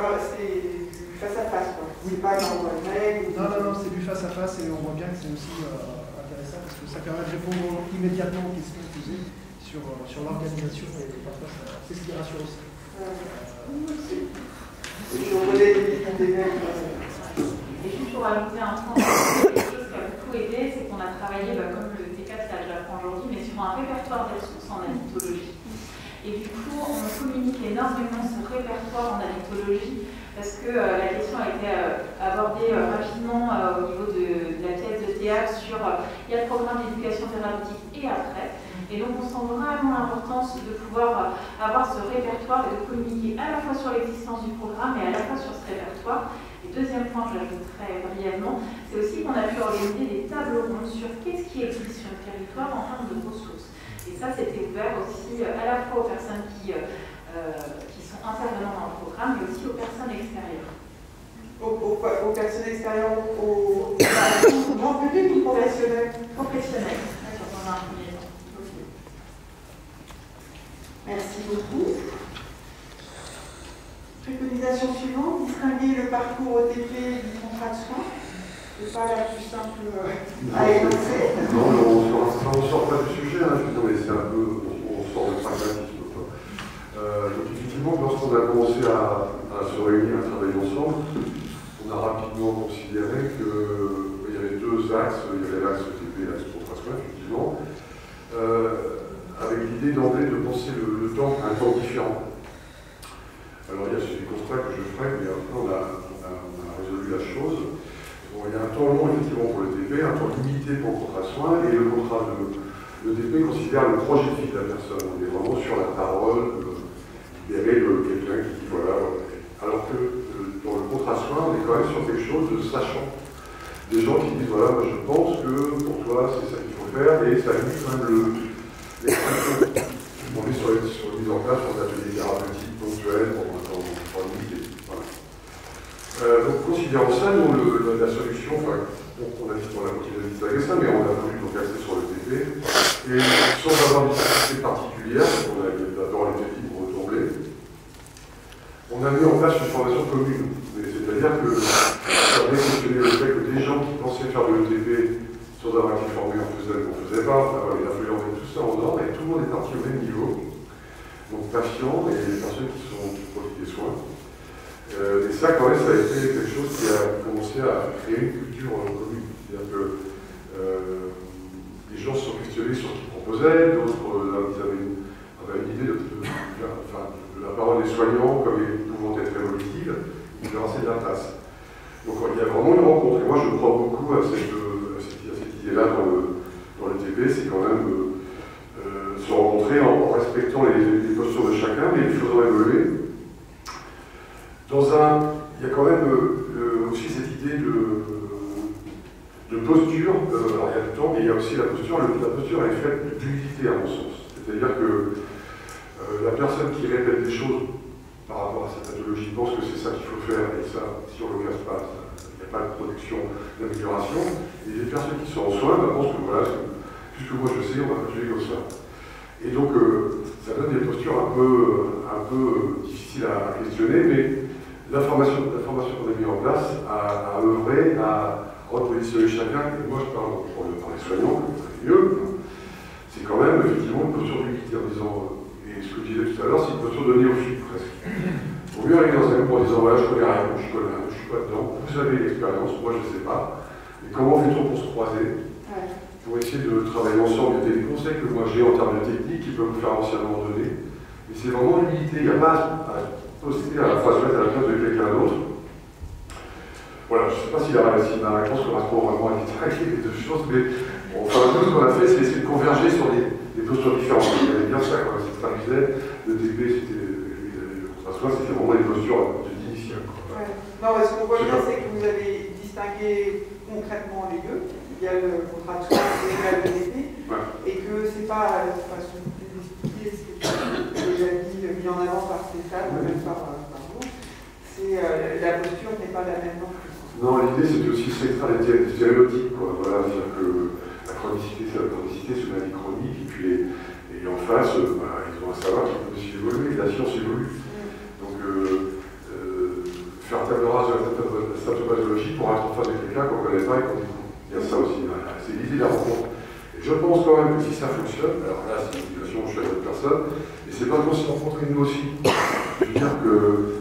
face à face. C'est pas dans le mail. Non, c'est du face à face et on voit bien que c'est aussi intéressant parce que ça permet de répondre immédiatement aux questions posées sur l'organisation et parfois c'est ce qui rassure aussi. Et juste pour ajouter un point, quelque chose qui a beaucoup aidé, c'est qu'on a travaillé, comme le T4 l'a déjà fait aujourd'hui, mais sur un répertoire des ressources en addictologie. Et du coup, on communique énormément ce répertoire en addictologie parce que la question a été abordée rapidement au niveau de la pièce de théâtre sur il y a le programme d'éducation thérapeutique et après. Et donc on sent vraiment l'importance de pouvoir avoir ce répertoire et de communiquer à la fois sur l'existence du programme et à la fois sur ce répertoire. Et deuxième point que j'ajouterai brièvement, c'est aussi qu'on a pu organiser des tables rondes sur qu'est-ce qui existe sur le territoire en termes de ressources. Et ça, c'était ouvert aussi à la fois aux personnes qui sont intervenants dans le programme, mais aussi aux personnes extérieures. Aux personnes extérieures, aux gens publics ou professionnels? Professionnels, dans un premier temps. Merci beaucoup. Préconisation suivante, distinguer le parcours OTP du contrat de soins. C'est pas la plus simple à énoncer. Non, on ne sort pas du sujet, hein, mais c'est un peu, on sort de pragmatisme. Donc effectivement, lorsqu'on a commencé à se réunir, à travailler ensemble, on a rapidement considéré qu'il y avait deux axes. Il y avait l'axe OTP et l'axe contrat de soins, effectivement, avec l'idée d'emblée de penser le temps à un temps différent. Alors il y a des constats que je ferai, mais après on a résolu la chose. Bon, il y a un temps long effectivement pour le TP, un temps limité pour le contrat de soins, et le contrat de TP considère le projet de vie de la personne. On est vraiment sur la parole libérée de quelqu'un qui dit voilà. Alors que dans le contrat de soins, on est quand même sur quelque chose de sachant. Des gens qui disent voilà, moi je pense que pour toi c'est ça qu'il faut faire, et ça limite quand même on est sur la mise en place sur des ateliers thérapeutiques ponctuels pour limiter. Voilà. Donc, considérant ça, nous, la solution, on a dit qu'on a continué de distinguer ça, mais on a voulu donc rester sur le TP, et sans avoir une difficulté particulière, on a d'abord été libre pour retomber, on a mis en place une formation commune. C'est-à-dire que ça a questionné le fait que des gens qui pensaient faire de l'ETP sans avoir été formés, on faisait ou on ne faisait pas, il a fallu remettre tout ça en ordre, et tout le monde est parti au même niveau. Donc patients et les personnes qui profitent des soins. Et ça, quand même, ça a été quelque chose qui a commencé à créer une culture commune. C'est-à-dire que les gens se sont questionnés sur ce qu'ils proposaient, d'autres ils avaient une idée de la parole des soignants comme pouvant être évolutive, ils leur laissaient de la place. Donc il y a vraiment une rencontre. Et moi, je crois beaucoup à cette idée-là dans le TP, c'est quand même se rencontrer en respectant les postures de chacun, mais les faisant évoluer. Il y a quand même aussi cette idée de posture, alors il y a le temps, mais il y a aussi la posture. La posture elle est faite d'humilité à mon sens. C'est-à-dire que la personne qui répète des choses par rapport à sa pathologie pense que c'est ça qu'il faut faire, et ça, si on ne le casse pas, il n'y a pas de production d'amélioration. Et les personnes qui sont en soins pensent que voilà, puisque moi je sais, on va continuer comme ça. Et donc, ça donne des postures un peu difficiles à questionner, mais la formation qu'on a mis en place a œuvré à repositionner chacun, et moi je parle pour les soignants, mieux, c'est quand même effectivement une posture d'humilité en disant, et Et ce que je disais tout à l'heure, c'est une notion de néophyte presque. Il vaut mieux arriver dans un groupe en disant voilà, je connais rien, je suis pas dedans, vous avez l'expérience, moi je ne sais pas. Et comment fait-on pour se croiser, pour essayer de travailler ensemble? Il y a des conseils que moi j'ai en termes de technique qui peuvent vous faire avancer à un moment donné. Mais c'est vraiment l'unité, il n'y a pas à poster à la fois se mettre à la place de quelqu'un d'autre. Voilà, je ne sais pas si ma réponse correspond vraiment à les deux choses, mais enfin, nous, ce qu'on a fait, c'est essayer de converger sur des postures différentes. Il y avait bien ça, quand c'est traduisait, le DP, c'était vraiment des postures d'initial. Ouais. Non, ce qu'on voit bien, c'est que vous avez distingué concrètement les deux. Il y a le contrat de soins et le DP, et que c'est pas de façon plus expliquée, c'est déjà mis en avant par Stéphane, même par vous. La posture n'est pas la même non plus. Non, l'idée c'était aussi s'extraire des stéréotypes, quoi. Voilà, c'est-à-dire que la chronicité, c'est la chronicité, c'est une maladie chronique, et puis en face, ils ont à savoir qu'il peut aussi évoluer, la science évolue. Donc, faire table rase de la symptomatologie pour être en face de quelqu'un qu'on ne connaît pas et qu'on découvre. Il y a ça aussi, voilà. C'est l'idée de la rencontre. Et je pense quand même que si ça fonctionne, alors là, c'est une motivation, je suis à d'autres personnes, et c'est pas qu'on s'est rencontrés nous aussi. Je veux dire que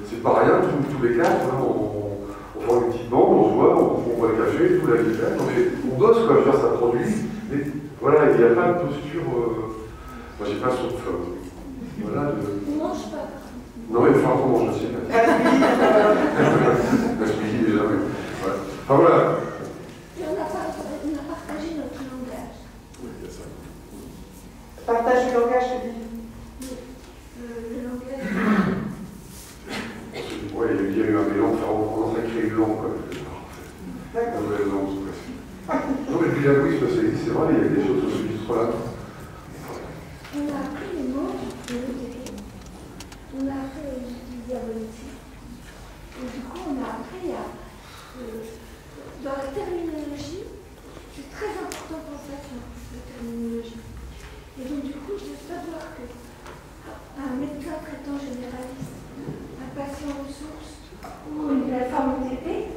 c'est pas rien, tous les quatre, hein, on prend une petite bande, on se voit, on boit le café, tout la vie faite, on bosse, quoi, je veux dire, ça produit, mais voilà, il n'y a pas de posture. Moi, j'ai pas son de femme. Voilà. On mange pas. Non, mais il faut qu'on mange aussi. Gaspiller déjà, oui. Voilà. Enfin, voilà. Et on a partagé notre langage. Oui, il y a ça. Partage du langage, je dis. Le langage. Oui, il y a eu un mélange, on a créé une langue, quoi. D'accord. Une nouvelle langue, presque. Non, mais le bilinguisme, c'est vrai, il y a des choses sur ce registre-là. On a appris les mots de l'OTP. On a appris à utiliser diabolitique. Et du coup, on a appris à. Dans la terminologie, c'est très important pour ça, la terminologie. Et donc, du coup, de savoir qu'un médecin traitant généraliste, un patient ressource ou une plateforme OTP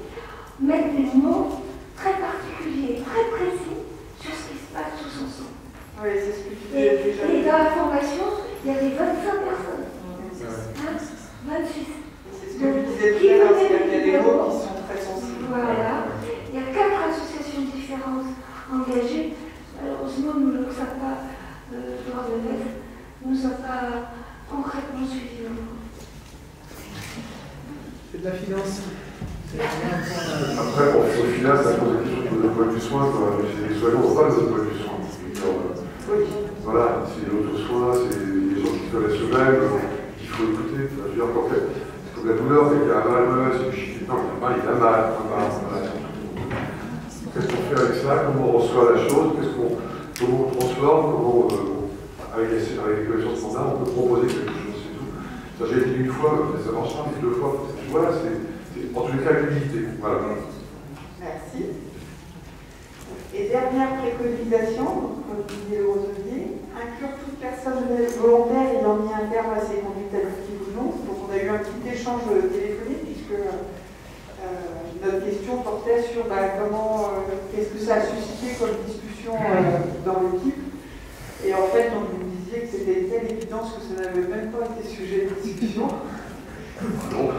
mettent des mots très particuliers, très précis sur ce qui se passe tous ensemble. Oui, c'est ce que tu disais déjà. Et dans la formation, il y avait 25 personnes. 26. C'est ce que je disais tout à l'heure, il y a des mots qui sont très sensibles. Voilà. Il y a 4 associations différentes engagées. Malheureusement, nous ne sommes pas, droit de l'Est, nous ne sommes pas concrètement suivis. C'est de la finance. Après, au final, ça pose des questions de point du soin. Les soignants n'ont pas besoin de point du soin. Voilà, c'est l'auto-soin, c'est les gens qui connaissent eux-mêmes, qu'il faut écouter. Je veux dire, quand c'est comme la douleur, il y a un mal, c'est chiant. Non, il a mal. Qu'est-ce qu'on fait avec ça? Comment on reçoit la chose? Comment on transforme? Comment, avec les connaissances standards, on peut proposer quelque chose, c'est tout. Ça, j'ai dit une fois, mais ça marche pas, mais 2 fois. Voilà, c'est en tous les cas l'unité. Voilà. Merci. Et dernière préconisation, comme disait le Roselier, inclure toute personne volontaire ayant mis un terme à ses conduites addictives ou non. Donc on a eu un petit échange téléphonique puisque notre question portait sur qu'est-ce que ça a suscité comme discussion dans l'équipe. Et en fait, on nous disait que c'était une telle évidence que ça n'avait même pas été sujet de discussion. Donc,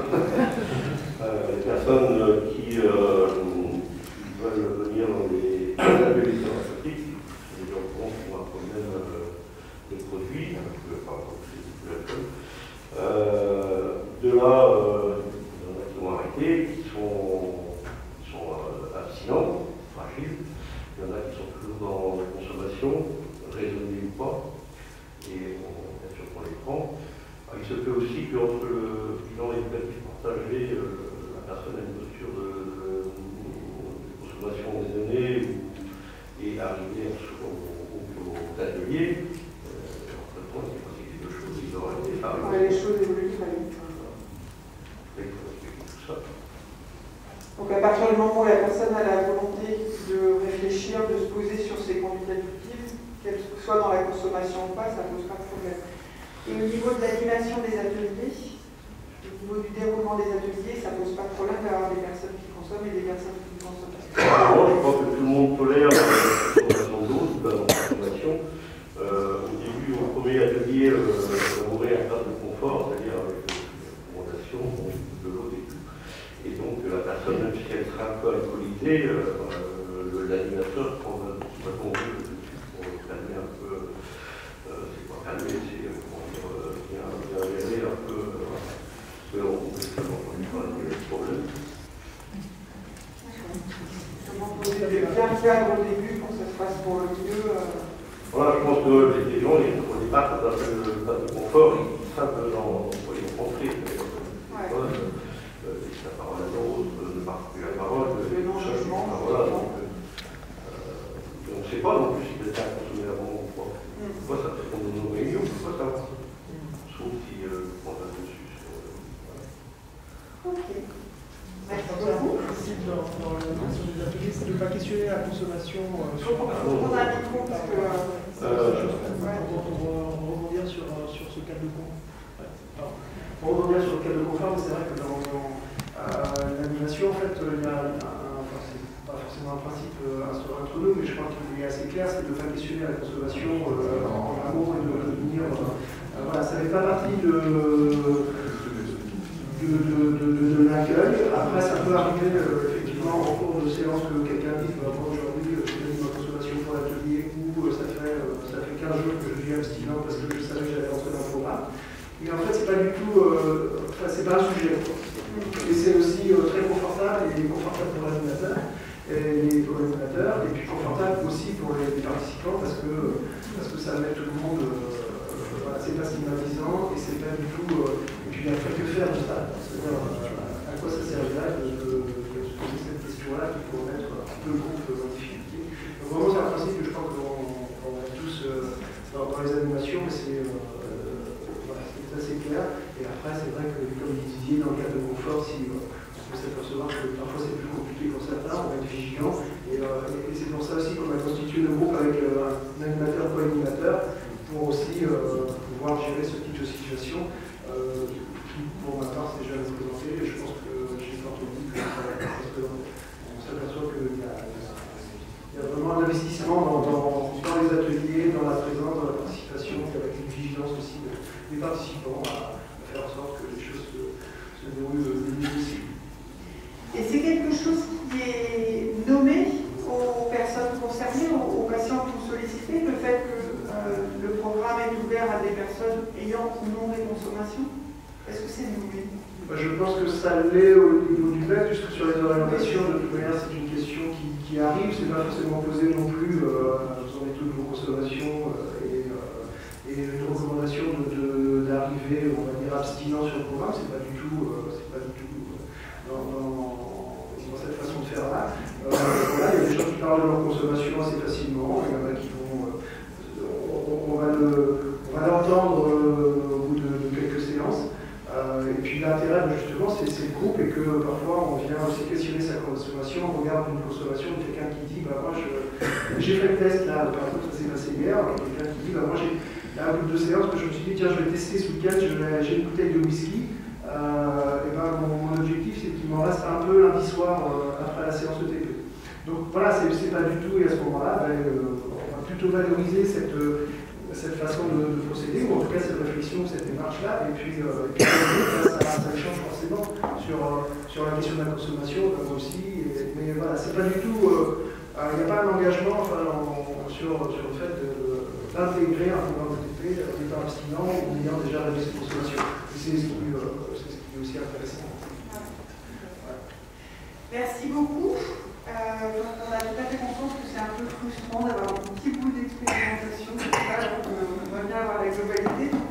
les personnes qui veulent venir dans les ateliers thérapeutiques, les gens ont un problème de produits, par exemple, de là, il y en a qui ont arrêté, qui sont abstinents, fragiles, il y en a qui sont toujours dans la consommation, raisonnée ou pas, et bien sûr qu'on les prend. Il se fait aussi qu'entre le bilan éducatif partagé, la personne a une posture de consommation raisonnée et arriver au atelier, entre temps, il s'est passé quelque chose, ils auraient été les choses évoluent très vite. Il faut expliquer tout ça. Donc à partir du moment où la personne a la volonté de réfléchir, de se poser sur ses conduites addictives, qu'elle soit dans la consommation ou pas, ça ne pose pas de problème. Et au niveau de l'animation des ateliers, au niveau du déroulement des ateliers, ça ne pose pas de problème d'avoir des personnes qui consomment et des personnes qui ne consomment pas. Je pense que tout le monde tolère la consommation d'eau, la consommation. Au début, au premier atelier, on un peu alcoolisé, l'animateur prend un petit bâton rouge pour calmer un peu, c'est pas calmer, c'est bien gérer un peu, parce qu'on ne pas de problème. Comment vous avez bien faire au début pour que ça se passe pour le mieux Voilà, je pense que les gens, au départ, quand on a de confort, ils savent dans quoi ils vont rentrer. La parole à l'autre, de partager la parole, le non-jugement. Voilà, donc, on ne sait pas non plus si quelqu'un a consommé avant ou pas. Pourquoi ça fait qu'on dans nos réunions, on ne peut pas savoir. Sauf si on a dessus. Ok. Merci Dans beaucoup. le principe, dans les ateliers, c'est de ne pas questionner la consommation sur On a un micro parce que. On va rebondir sur ce cadre de confort. On va rebondir sur le cadre de confort, mais c'est vrai que dans l'animation, en fait, il y a c'est pas forcément un principe instauré entre nous, mais je crois qu'il est assez clair, c'est de ne pas questionner la consommation en amont et de venir. Voilà, ça ne fait pas partie de l'accueil. Après, ça peut arriver effectivement en cours de séance que quelqu'un dise bon, aujourd'hui, j'ai donné ma consommation pour l'atelier, ou ça fait 15 jours que je suis abstinent parce que je savais que j'allais rentrer dans le programme. Et en fait, c'est pas du tout, c'est pas un sujet. Et c'est aussi très confortable et confortable pour l'animateur et pour l'animateur, et puis confortable aussi pour les participants parce que ça met tout le monde. Voilà, c'est pas stigmatisant et c'est pas du tout. Et puis après, que faire de ça? C'est-à-dire à quoi ça servira de se poser cette question-là qui pourrait mettre un peu le groupe en difficulté. Donc vraiment, c'est un principe que je crois qu'on a tous dans les animations, mais c'est assez clair. Et après, c'est vrai que, comme vous disiez, dans le cas de confort, si on peut s'apercevoir que parfois c'est plus compliqué pour certains, on va être vigilant. Et c'est pour ça aussi qu'on a constitué le groupe avec un animateur co-animateur pour aussi pouvoir gérer ce type de situation. Qui, pour ma part, s'est jamais présenté. Et je pense que j'ai pas entendu que ça va être présenté. On s'aperçoit qu'il y a vraiment un investissement dans les ateliers, dans la présence, dans la participation, avec une vigilance aussi des participants à faire en sorte que les choses se déroulent le mieux possible. Et c'est quelque chose qui est nommé aux personnes concernées, aux patients que vous sollicitez, le fait que le programme est ouvert à des personnes ayant ou non des consommations? Est-ce que c'est nommé? Je pense que ça l'est au niveau du MEC, puisque sur les orientations, de toute manière, c'est une question qui arrive, c'est pas forcément posé non plus, vous en êtes toutes vos consommations et une recommandation d'arriver, on va dire, abstinent sur le programme, c'est pas du tout dans cette façon de faire là. Voilà, il y a des gens qui parlent de leur consommation assez facilement, il y en a qui vont. On va l'entendre au bout de quelques séances. Et puis l'intérêt, justement, c'est le groupe et que parfois on vient aussi questionner sa consommation, on regarde une consommation de quelqu'un qui dit bah, moi j'ai fait le test là, par exemple, ça s'est passé hier, quelqu'un qui dit bah, moi j'ai un bout de séance que je me suis dit tiens, je vais tester ce week-end, j'ai une bouteille de whisky. Et ben, mon objectif c'est qu'il m'en reste un peu lundi soir après la séance de TP. Donc voilà, c'est pas du tout, et à ce moment-là, on va plutôt valoriser cette façon de procéder, ou en tout cas cette réflexion, cette démarche-là, et puis ça change forcément sur la question de la consommation, comme aussi, mais voilà, c'est pas du tout, il n'y a pas un engagement sur le fait d'intégrer un programme de TP en étant abstinent ou en ayant déjà réduit ses consommations. C'est ce qui est aussi intéressant. Ouais. Merci beaucoup. On a tout à fait conscience que c'est un peu frustrant d'avoir un petit bout d'expérimentation, donc on va bien avoir la globalité. Donc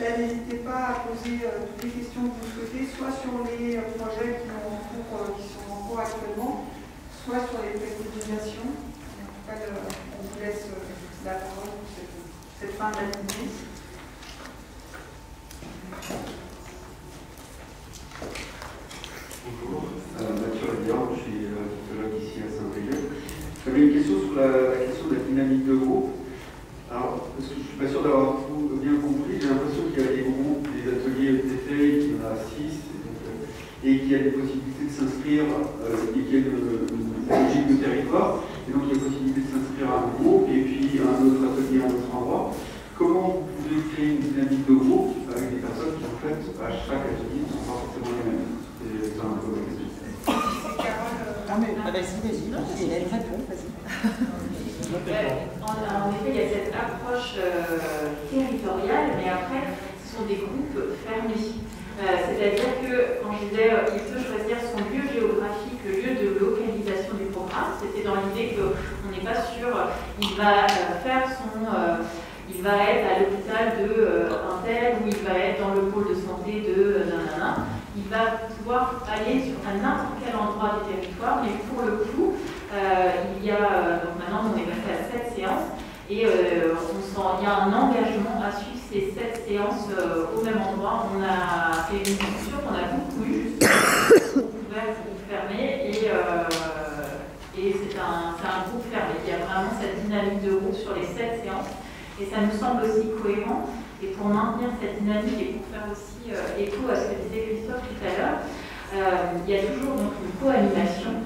là, n'hésitez pas à poser toutes les questions que vous souhaitez, soit sur les projets qui sont en cours actuellement, soit sur les préconisations. En tout cas, on vous laisse la parole pour cette fin d'après-midi. Bonjour, Mathieu Rédian, je suis psychologue ici à Saint-Brieuc. J'avais une question sur la question de la dynamique de groupe. Alors, parce que je ne suis pas sûr d'avoir tout bien compris, j'ai l'impression qu'il y a des groupes, des ateliers ETP, qu'il y en a 6, et qu'il y a des possibilités de s'inscrire, et qu'il y a une logique de territoire, et donc il y a possibilité de s'inscrire à un groupe, et puis à un autre atelier à un autre endroit. Comment vous pouvez créer une dynamique de groupe avec des personnes qui, en fait, à chaque atelier ne sont pas forcément les mêmes? C'est un peu la question. Ah mais vas-y, Hélène répond, vas-y. En effet, il y a cette approche territoriale, mais après, ce sont des groupes fermés. C'est-à-dire que, quand je disais, il peut choisir son lieu géographique, le lieu de localisation du programme, c'était dans l'idée qu'on n'est pas sûr, il va faire son... il va être à l'hôpital d'un tel, ou il va être dans le pôle de santé de nanana. Il va pouvoir aller à n'importe quel endroit du territoire, mais pour le coup, il y a, donc maintenant on est passé à 7 séances, et il y a un engagement à suivre ces 7 séances au même endroit. On a fait une discussion qu'on a beaucoup eue, ouvert ou fermé, et c'est un groupe fermé. Il y a vraiment cette dynamique de groupe sur les 7 séances, et ça nous semble aussi cohérent. Et pour maintenir cette dynamique et pour faire aussi écho à ce que disait Christophe tout à l'heure, il y a toujours donc une co-animation.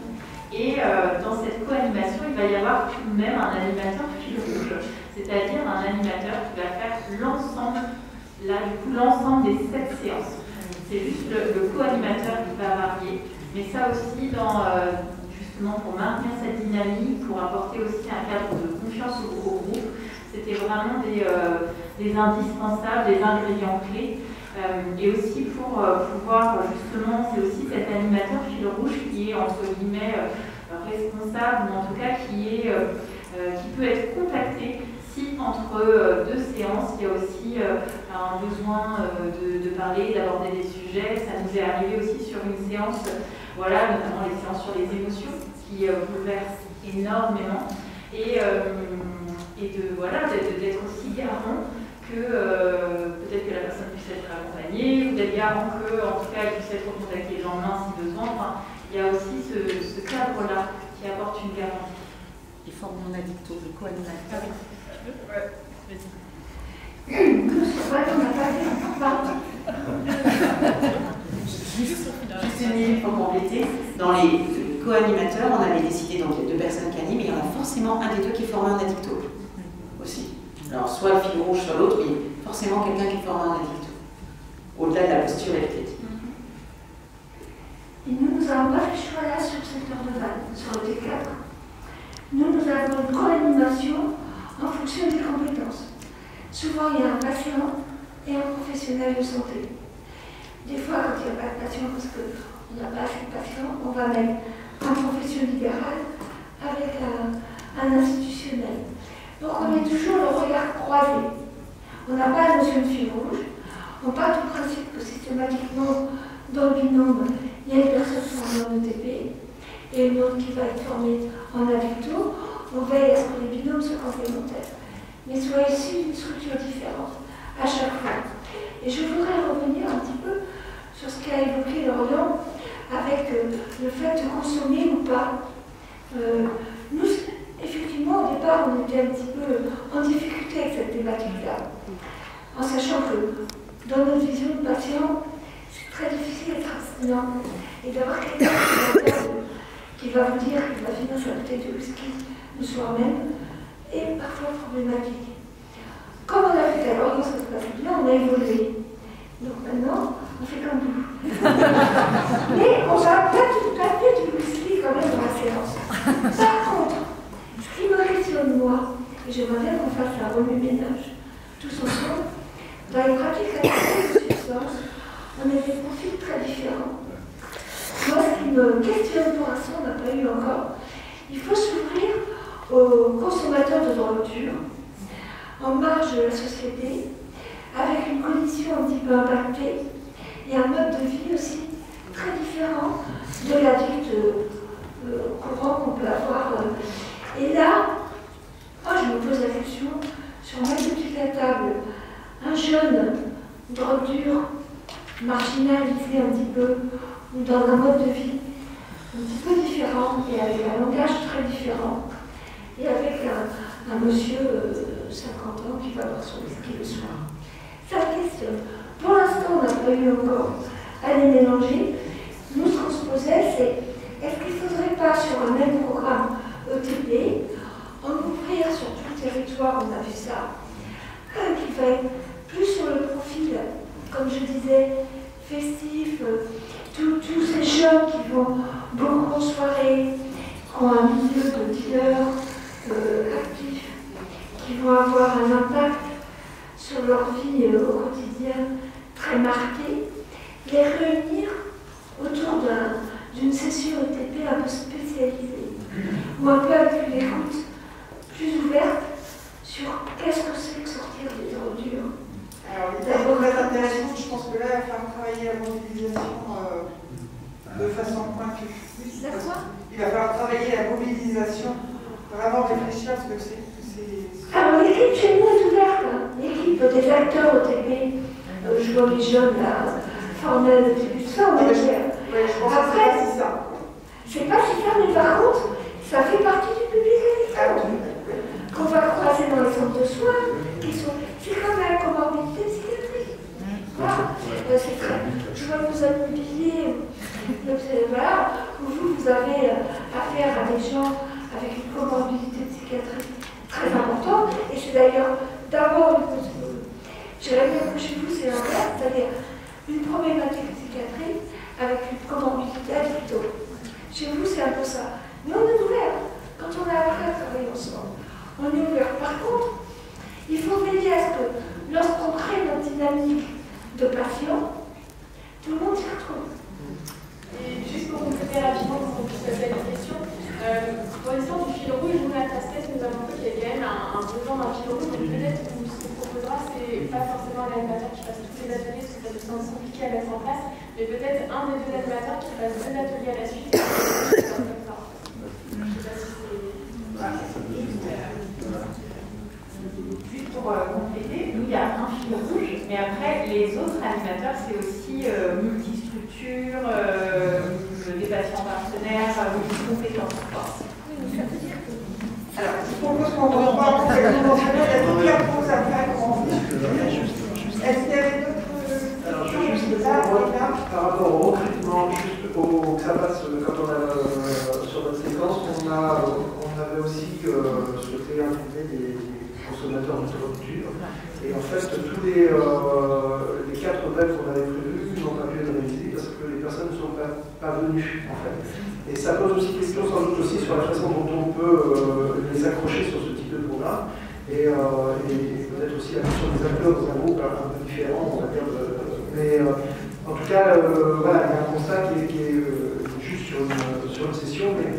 Et dans cette co-animation, il va y avoir tout de même un animateur fil rouge, c'est-à-dire un animateur qui va faire l'ensemble des 7 séances. C'est juste le co-animateur qui va varier, mais ça aussi, justement pour maintenir cette dynamique, pour apporter aussi un cadre de confiance au groupe, c'était vraiment des indispensables, des ingrédients clés. Et aussi pour pouvoir, justement, c'est aussi cet animateur fil rouge qui est, entre guillemets, responsable, ou en tout cas qui peut être contacté si entre 2 séances, il y a aussi un besoin de parler, d'aborder des sujets. Ça nous est arrivé aussi sur une séance, voilà, notamment les séances sur les émotions, qui bouleversent énormément. Et d'être aussi garant que peut-être que la personne puisse être accompagnée, ou d'être garant que, en tout cas, elle puisse être recontactée le lendemain si besoin. Enfin, il y a aussi ce cadre-là qui apporte une garantie. Il forme mon addicto, le co-animateur. Juste pour compléter, dans les co-animateurs, on avait décidé donc il y a 2 personnes qui animent, et il y en a forcément un des 2 qui est formé en addicto aussi. Alors soit le fil rouge, soit l'autre, mais forcément quelqu'un qui est formé en addicto, au-delà de la posture et de l'éthique. Et nous n'avons pas fait choix là sur le secteur de Vannes, sur le T4. Nous avons une co-animation en fonction des compétences. Souvent, il y a un patient et un professionnel de santé. Des fois, quand il n'y a pas de patient, parce qu'on n'a pas assez de patients, on va mettre un professionnel libéral avec un institutionnel. Donc, on est toujours le regard croisé. On n'a pas la notion de fil rouge. On part du principe que systématiquement, dans le binôme, il y a une personne formée en ETP et une autre qui va être formée en addicto. On veille à ce que les binômes soient complémentaires, mais soient issus d'une structure différente à chaque fois. Et je voudrais revenir un petit peu sur ce qu'a évoqué Lorient avec le fait de consommer ou pas. Nous, effectivement, au départ, on était un petit peu en difficulté avec cette thématique-là, en sachant que dans notre vision de patient, c'est très difficile d'être abstinent et d'avoir quelqu'un qui va vous dire qu'il va finir sa bouteille de whisky le soir même, est parfois problématique. Comme on a fait à Lorient, ça se passe bien, on a évolué. Donc maintenant, on fait comme vous. Mais on va pas tout à fait du whisky quand même dans la séance. Par contre, ce qui me questionne moi, et j'aimerais bien qu'on fasse un remue-ménage tous ensemble, dans les pratiques actives de substance, on a des profils très différents. Moi, ce qui me questionne pour l'instant, on n'a pas eu encore, il faut s'ouvrir aux consommateurs de drogue dure, en marge de la société, avec une condition un petit peu impactée et un mode de vie aussi très différent de l'addict courant qu'on peut avoir. Et là, moi je me pose la question sur mettre depuis la table un jeune drogue dure, marginalisé un petit peu, ou dans un mode de vie un petit peu différent et avec un langage très différent, et avec un monsieur 50 ans qui va boire son whisky le soir. Ça questionne. Pour l'instant, on n'a pas eu encore à les mélanger. Nous, ce qu'on se posait, c'est est-ce qu'il ne faudrait pas, sur un même programme ETP, en ouvrir sur tout le territoire, on a vu ça, un qui va être plus sur le profil, comme je disais, festif, tous ces jeunes qui vont beaucoup en soirée, qui ont un milieu de dealers actifs, qui vont avoir un impact sur leur vie au quotidien très marqué, les réunir autour d'une session ETP un peu spécialisée, ou un peu avec une écoute plus ouverte sur qu'est-ce que c'est que sortir des ordures. Alors, l'idée très intéressante, je pense que là, il va falloir travailler la mobilisation de façon pointue. Il va falloir travailler la mobilisation, vraiment réfléchir à ce que c'est. Alors, l'équipe chez nous est ouverte, hein. L'équipe des acteurs OTP, je vois les jeunes là, formés au début de ça, on est après, c'est pas si ça, mais par contre, ça fait partie du public qu'on va croiser dans les centres de soins, c'est comme la comorbidité psychiatrique. Voilà. Je vois que vous êtes mobilisés, voilà, où vous avez affaire à des gens avec une comorbidité psychiatrique très importante, et c'est d'ailleurs d'abord, j'aimerais bien que chez vous c'est l'inverse, c'est-à-dire une problématique psychiatrique avec une comorbidité addicto. Chez vous c'est un peu ça. Mais on est ouvert. Quand on a appris à travailler ensemble, on est ouvert. Par contre, il faut veiller à ce que lorsqu'on crée notre dynamique de patients, tout le monde s'y retrouve. Et juste pour compléter rapidement, pour qu'on puisse poser la question, pour l'histoire du fil rouge, nous, à Tastet, nous avons vu qu'il y a quand même un besoin d'un fil rouge, donc peut-être ce qu'on proposera, c'est pas forcément l'animateur qui fasse tous les ateliers, parce que ça peut être compliqué à mettre en place, mais peut-être un des deux animateurs qui fasse 2 ateliers à la suite. Juste pour compléter, nous il y a un fil rouge, mais après les autres animateurs c'est aussi multistructure, des patients partenaires, multi-compétences. Alors, je propose qu'on reprenne complètement il y a toute la pause après comment on dit. Est-ce qu'il y avait d'autres alors, juste par rapport au recrutement, juste que ça passe quand on a sur notre séquence, on avait aussi souhaité intégrer des consommateurs de rupture. Et en fait, tous les 4 brefs qu'on avait prévus n'ont pas pu être réalisés parce que les personnes ne sont pas venues, en fait. Et ça pose aussi question, sans doute aussi, sur la façon dont on peut les accrocher sur ce type de programme. Et peut-être aussi la question des acteurs dans un groupe un peu différent, on va dire. Mais en tout cas, voilà, il y a un constat qui est juste sur une session, mais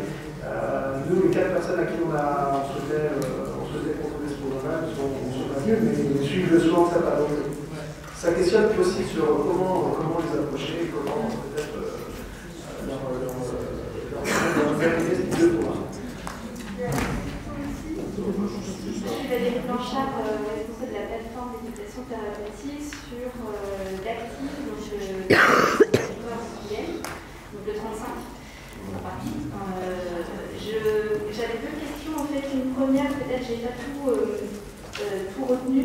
nous, les 4 personnes à qui on souhaitait proposer ce programme sont pas venus, mais ils suivent le soin de sa part. Ça questionne aussi sur comment les approcher et comment peut-être leur organiser ce type de programme. Je suis Valérie Blanchard, responsable de la plateforme d'éducation thérapeutique sur l'active, donc le donc le 35. J'avais 2 questions en fait. Une première, peut-être j'ai pas tout retenu.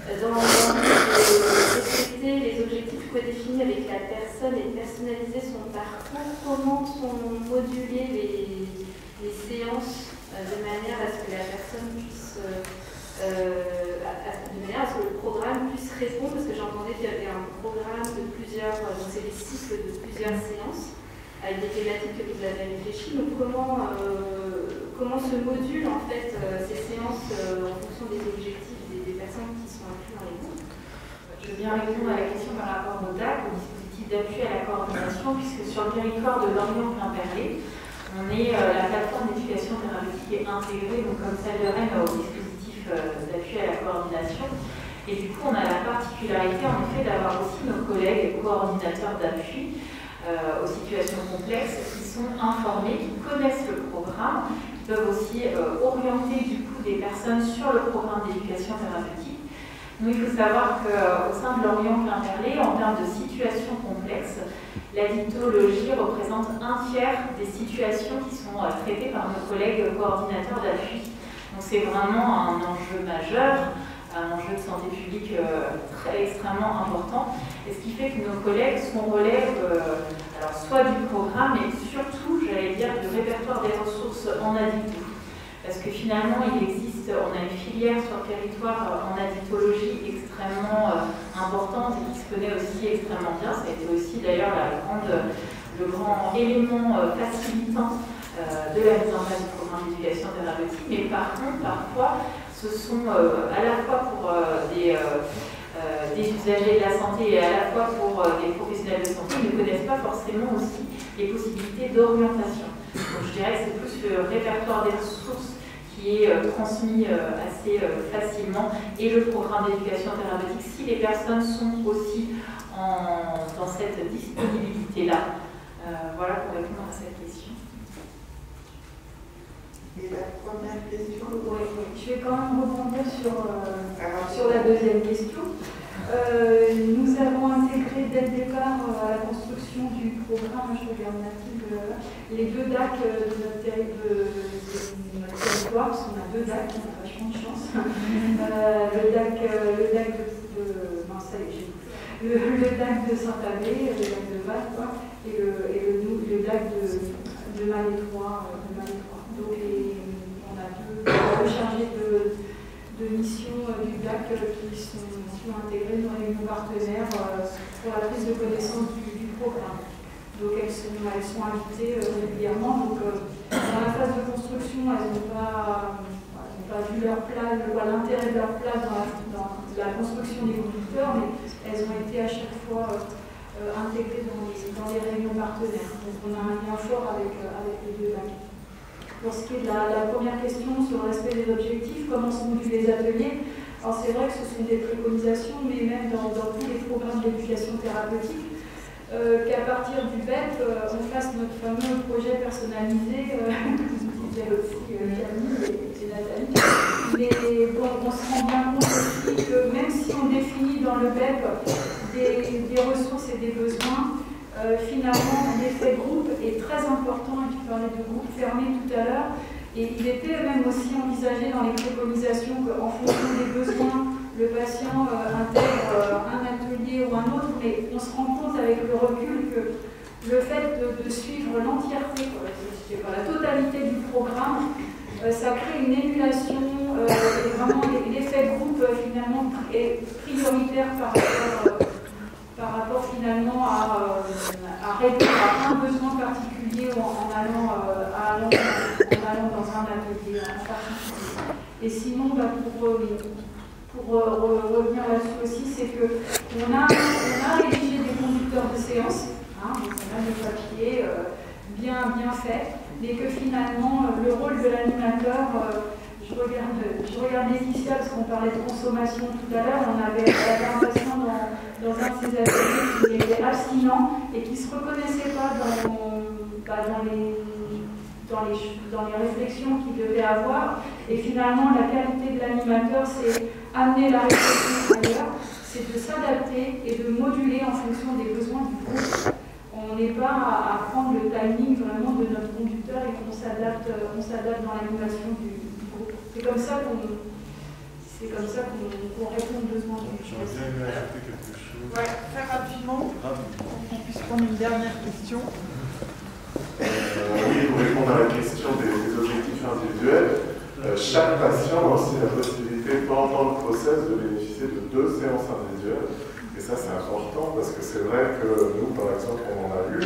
Dans respecter les objectifs prédéfinis avec la personne et personnaliser son parcours, comment sont modulées les séances de manière à ce que la personne puisse, de manière à ce que le programme puisse répondre, parce que j'entendais qu'il y avait un programme de plusieurs, donc c'est des cycles de plusieurs séances, avec des thématiques que vous avez réfléchies. Donc comment se modulent en fait ces séances en fonction des objectifs des personnes qui sont incluses dans les groupes? Je veux bien répondre à la question par rapport au DAC, au dispositif d'appui à la coordination, puisque sur le territoire de Lorient-Quimperlé, on est la plateforme d'éducation thérapeutique intégrée, donc comme celle de Rennes, au dispositif d'appui à la coordination. Et du coup, on a la particularité en effet d'avoir aussi nos collègues coordinateurs d'appui aux situations complexes qui sont informés, qui connaissent le programme, qui peuvent aussi orienter du coup des personnes sur le programme d'éducation thérapeutique. Nous, il faut savoir qu'au sein de Lorient-Quimperlé, en termes de situations complexes, l'addictologie représente 1/3 des situations qui sont traitées par nos collègues coordinateurs d'appui. Donc c'est vraiment un enjeu majeur, un enjeu de santé publique extrêmement important, et ce qui fait que nos collègues sont relèvent alors soit du programme, mais surtout, j'allais dire, du répertoire des ressources en addicto. Parce que finalement, il existe, on a une filière sur le territoire en addictologie extrêmement importante et qui se connaît aussi extrêmement bien. Ça a été aussi d'ailleurs grand élément facilitant de la mise en place du programme d'éducation thérapeutique, mais par contre, parfois, ce sont à la fois pour des usagers de la santé et à la fois pour des professionnels de santé, ils ne connaissent pas forcément aussi les possibilités d'orientation. Donc je dirais que c'est plus le répertoire des ressources qui est transmis assez facilement et le programme d'éducation thérapeutique, si les personnes sont aussi dans cette disponibilité-là. Voilà pour répondre à cette question. Et la première question? Oui, je vais quand même rebondir sur la deuxième question. Nous avons intégré dès le départ à la construction du programme, je regarde Mathilde, les 2 DAC de notre territoire, parce qu'on a 2 DAC, on a vachement de chance. Le DAC de Saint-Avé, le DAC de Val, et le DAC de Malétroit. Donc on a 2 chargés de mission du DAC qui sont intégrés dans les partenaires pour la prise de connaissance du programme. Donc elles sont invitées régulièrement. Donc dans la phase de construction, elles n'ont pas vu leur place, l'intérêt de leur place dans la construction des conducteurs, mais elles ont été à chaque fois intégrées dans les réunions partenaires. Donc on a un lien fort avec les 2 DAC. Pour ce qui est de la première question sur le respect des objectifs, comment se modulent les ateliers, alors c'est vrai que ce sont des préconisations, mais même dans tous les programmes d'éducation thérapeutique, qu'à partir du BEP, on fasse notre fameux projet personnalisé, vous disait aussi Camille et Nathalie. Mais bon, on se rend bien compte aussi que même si on définit dans le BEP des ressources et des besoins, finalement, l'effet groupe est très important, et tu parlais de groupe fermé tout à l'heure, et il était même aussi envisagé dans les préconisations qu'en fonction des besoins, le patient intègre un atelier ou un autre, mais on se rend compte avec le recul que le fait de suivre l'entièreté, la totalité du programme, ça crée une émulation, et vraiment l'effet groupe finalement est prioritaire par rapport finalement à répondre à un besoin particulier ou en allant dans un atelier en particulier. Et sinon, pour revenir là-dessus aussi, c'est qu'on a rédigé des conducteurs de séance, on a des papiers bien faits, mais que finalement, le rôle de l'animateur, je regarde Laetitia parce qu'on parlait de consommation tout à l'heure, on avait un patient dans un de ces ateliers qui était abstinent et qui ne se reconnaissait pas dans les réflexions qu'il devait avoir. Et finalement, la qualité de l'animateur, c'est amener la réflexion ailleurs, c'est de s'adapter et de moduler en fonction des besoins du groupe. On n'est pas à prendre le timing vraiment de notre conducteur et qu'on s'adapte dans l'animation du groupe. C'est comme ça qu'on répond aux besoins du groupe. Ouais, très rapidement, on puisse prendre une dernière question. Oui, pour répondre à la question des objectifs individuels, chaque patient a aussi la possibilité pendant le process de bénéficier de 2 séances individuelles. Et ça, c'est important parce que c'est vrai que nous, par exemple, on en a eu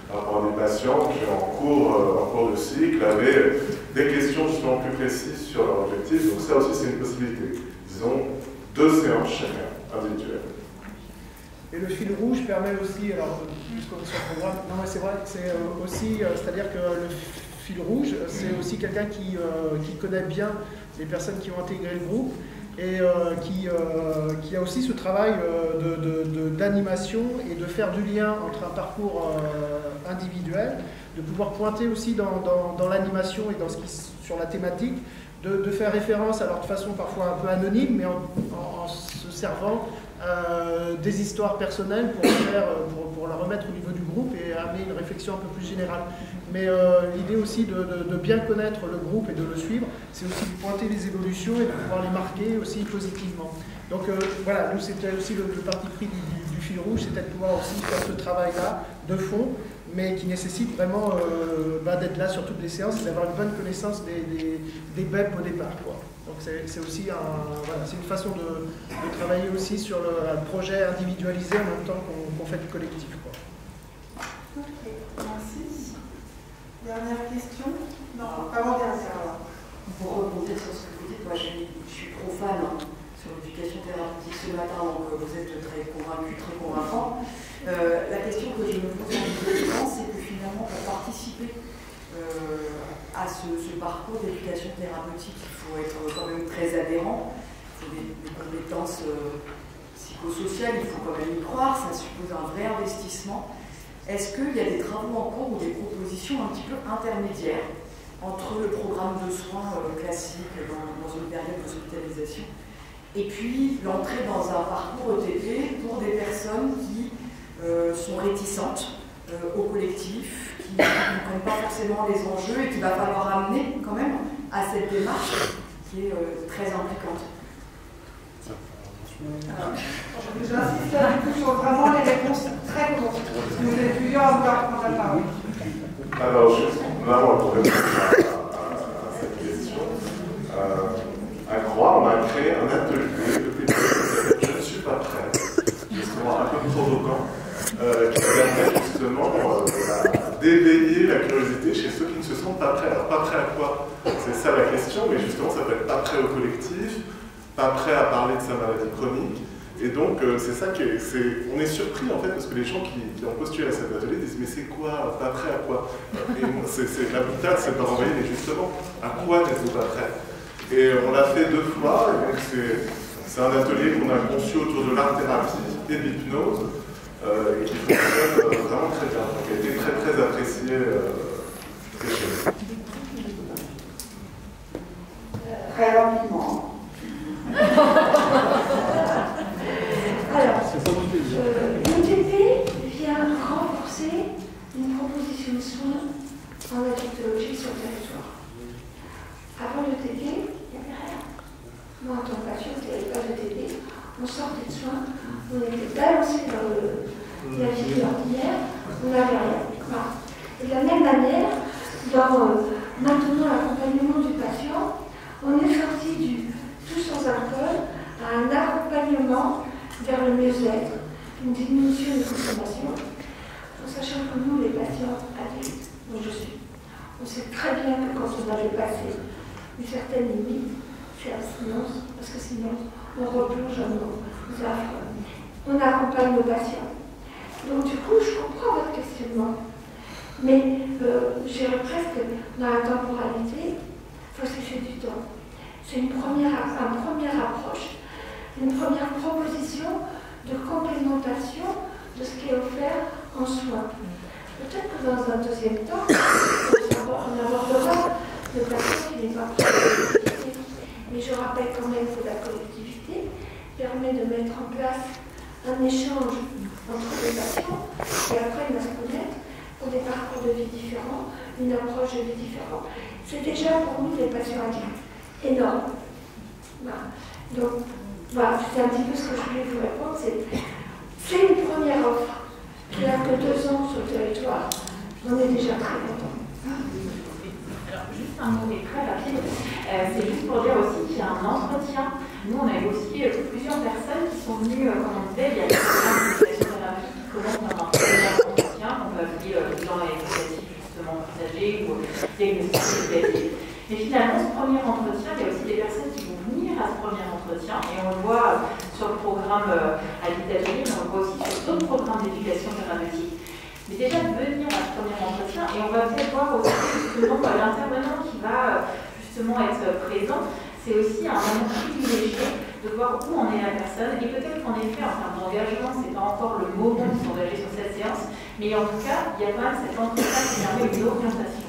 par rapport à des patients qui, en cours de cycle, avaient des questions justement plus précises sur leur objectif. Donc ça aussi, c'est une possibilité. Disons, 2 séances chacun, individuelles. Et le fil rouge permet aussi, alors, puisqu'on est sur le programme, non mais c'est vrai que c'est aussi, c'est-à-dire que le fil rouge, c'est aussi quelqu'un qui connaît bien les personnes qui ont intégré le groupe et qui a aussi ce travail d'animation et de faire du lien entre un parcours individuel, de pouvoir pointer aussi dans l'animation et sur la thématique, de faire référence, alors de façon parfois un peu anonyme, mais en se servant des histoires personnelles pour la remettre au niveau du groupe et amener une réflexion un peu plus générale. Mais l'idée aussi de bien connaître le groupe et de le suivre, c'est aussi de pointer les évolutions et de pouvoir les marquer aussi positivement. Donc voilà, nous c'était aussi le parti pris du fil rouge, c'était de pouvoir aussi faire ce travail-là de fond, mais qui nécessite vraiment d'être là sur toutes les séances et d'avoir une bonne connaissance des BEP au départ, quoi. Donc c'est aussi c'est une façon de travailler aussi sur un projet individualisé en même temps qu'on fait du collectif, quoi. Ok, merci. Dernière question? Non, avant-dernière. Pour rebondir sur ce que vous dites, moi je suis profane sur l'éducation thérapeutique ce matin, donc vous êtes très convaincu, très convaincant. La question que je me pose en même temps, c'est que finalement, pour participer à ce parcours d'éducation thérapeutique, il faut être quand même très adhérent, il faut des compétences psychosociales, il faut quand même y croire, ça suppose un vrai investissement. Est-ce qu'il y a des travaux en cours ou des propositions un petit peu intermédiaires entre le programme de soins classique dans une période d'hospitalisation et puis l'entrée dans un parcours ETP pour des personnes qui sont réticentes au collectif, qui ne comprennent pas forcément les enjeux et qu'il va falloir amener quand même à cette démarche qui est très impliquante. J'insiste sur vraiment les réponses très courtes. Vous êtes plusieurs à vouloir prendre la parole. Alors, juste vraiment pour répondre à cette question, à Croix, on a créé un atelier de pédagogie qui s'appelle Je ne suis pas prêt, justement un peu provocant, qui permet justement d'éveiller la curiosité chez ceux qui ne se sentent pas prêts. Alors, pas prêts à quoi? C'est ça la question, mais justement, ça peut être pas prêt au collectif, pas prêt à parler de sa maladie chronique. Et donc, c'est ça qui est, on est surpris en fait, parce que les gens qui ont postulé à cet atelier disent mais c'est quoi, pas prêt à quoi? Et la boutade, c'est de leur envoyer, mais justement, à quoi n'êtes-vous pas prêt? Et on l'a fait 2 fois, et donc c'est un atelier qu'on a conçu autour de l'art-thérapie et de l'hypnose, et qui fonctionne vraiment très bien, donc qui a été très très apprécié. Très rapidement. Alors, l'ETP vient renforcer une proposition de soins en addictologie sur le territoire. Avant l'ETP, il n'y avait rien. Moi, en tant que patient, il n'y avait pas d'ETP. On sortait de soins, on était balancé dans la vie ordinaire, on n'avait rien. Voilà. Et de la même manière, dans maintenant l'accompagnement du patient, on est sorti du tout sans alcool à un accompagnement vers le mieux-être, une diminution de consommation, en sachant que nous, les patients adultes, dont je suis, on sait très bien que quand on a dépassé une certaine limite, c'est abstinence, parce que sinon, on replonge dans nos affres. On accompagne nos patients. Donc du coup, je comprends votre questionnement. Mais j'irais presque dans la temporalité, il faut se laisser du temps. C'est une première approche, une première proposition de complémentation de ce qui est offert en soins. Peut-être que dans un deuxième temps, on abordera le patient qui n'est pas prêt à la collectivité. Mais je rappelle quand même que la collectivité permet de mettre en place un échange entre les patients et après ils va se connaître pour des parcours de vie différents, une approche de vie différente. C'est déjà pour nous, les patients addicts, énorme. Voilà. Donc, voilà, c'est un petit peu ce que je voulais vous répondre. C'est une première offre qui n'a que 2 ans sur le territoire. On est déjà très content. Alors, juste un mot très rapide. C'est juste pour dire aussi qu'il y a un entretien. Nous, on a eu aussi plusieurs personnes qui sont venues, comme on disait, il y a des programmes d'éducation thérapeutique qui commencent par un premier entretien. On va vous dire le bilan éducatif justement partagé ou diagnostic éducatif. Mais finalement, ce premier entretien, il y a aussi des personnes qui vont venir à ce premier entretien, et on le voit sur le programme Habitatologie, mais on le voit aussi sur d'autres programmes d'éducation thérapeutique. Mais déjà de venir à ce premier entretien, et on va peut-être voir aussi justement l'intervenant qui va justement être présent, c'est aussi un moment privilégié de voir où en est la personne, et peut-être qu'en effet, en termes d'engagement, ce n'est pas encore le moment de s'engager sur cette séance, mais en tout cas, il y a quand même cet entretien qui permet une orientation.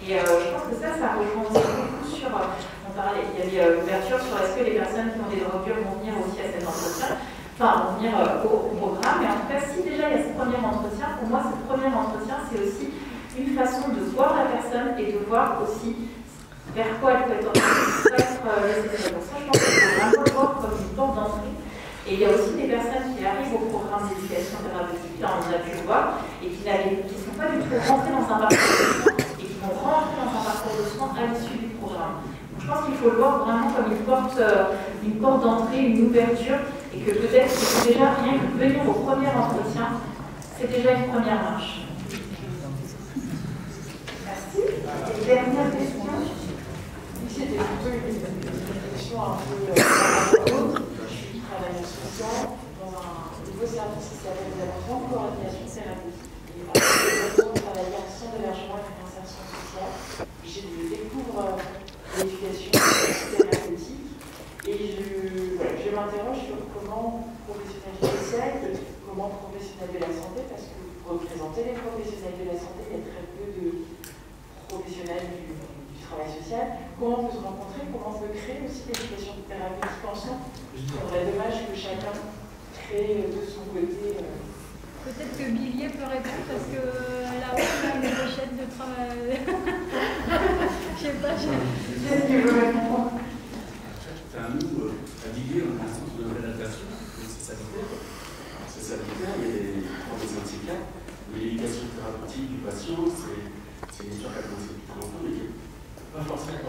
Et je pense que ça rejoint aussi beaucoup sur, on parlait, il y avait l'ouverture sur est-ce que les personnes qui ont des drogues vont venir aussi à cet entretien, enfin vont venir au programme, mais en tout cas si déjà il y a ce premier entretien, pour moi ce premier entretien c'est aussi une façon de voir la personne et de voir aussi vers quoi elle peut être laissée. Donc ça je pense qu'il faut vraiment le voir comme une porte d'entrée. Et il y a aussi des personnes qui arrivent au programme d'éducation thérapeutique, là on a pu le voir, et qui ne sont pas du tout rentrées dans un parcours on rentre dans un parcours de soins à l'issue du programme. Donc, je pense qu'il faut le voir vraiment comme une porte d'entrée, une ouverture, et que peut-être que déjà rien que venir au premier entretien, c'est déjà une première marche. Et dernière question. C'était plutôt une question un peu autre. Je travaille associant dans un nouveau service qui s'appelle la grande coordination thérapeutique. Et en fait, j'ai travaillé en centre d'hébergement et d'insertion sociale. Je découvre l'éducation thérapeutique et je m'interroge sur comment professionnels social, comment professionnels de la santé, parce que vous représentez les professionnels de la santé, il y a très peu de professionnels du travail social, comment on peut se rencontrer, comment on peut créer aussi l'éducation thérapeutique ensemble. Je trouverais dommage que chacun crée de son côté. Peut-être que Billier peut répondre parce que là-haut, on a une pochette de travail. Je sais pas, qu'est-ce que vous répondre? Nous, à Billier, on a un centre de réadaptation, c'est sanitaire. C'est sanitaire, il y a des professionnels psychiatres. L'éducation thérapeutique du patient, c'est une histoire qui a commencé depuis très longtemps, mais qui n'est pas forcément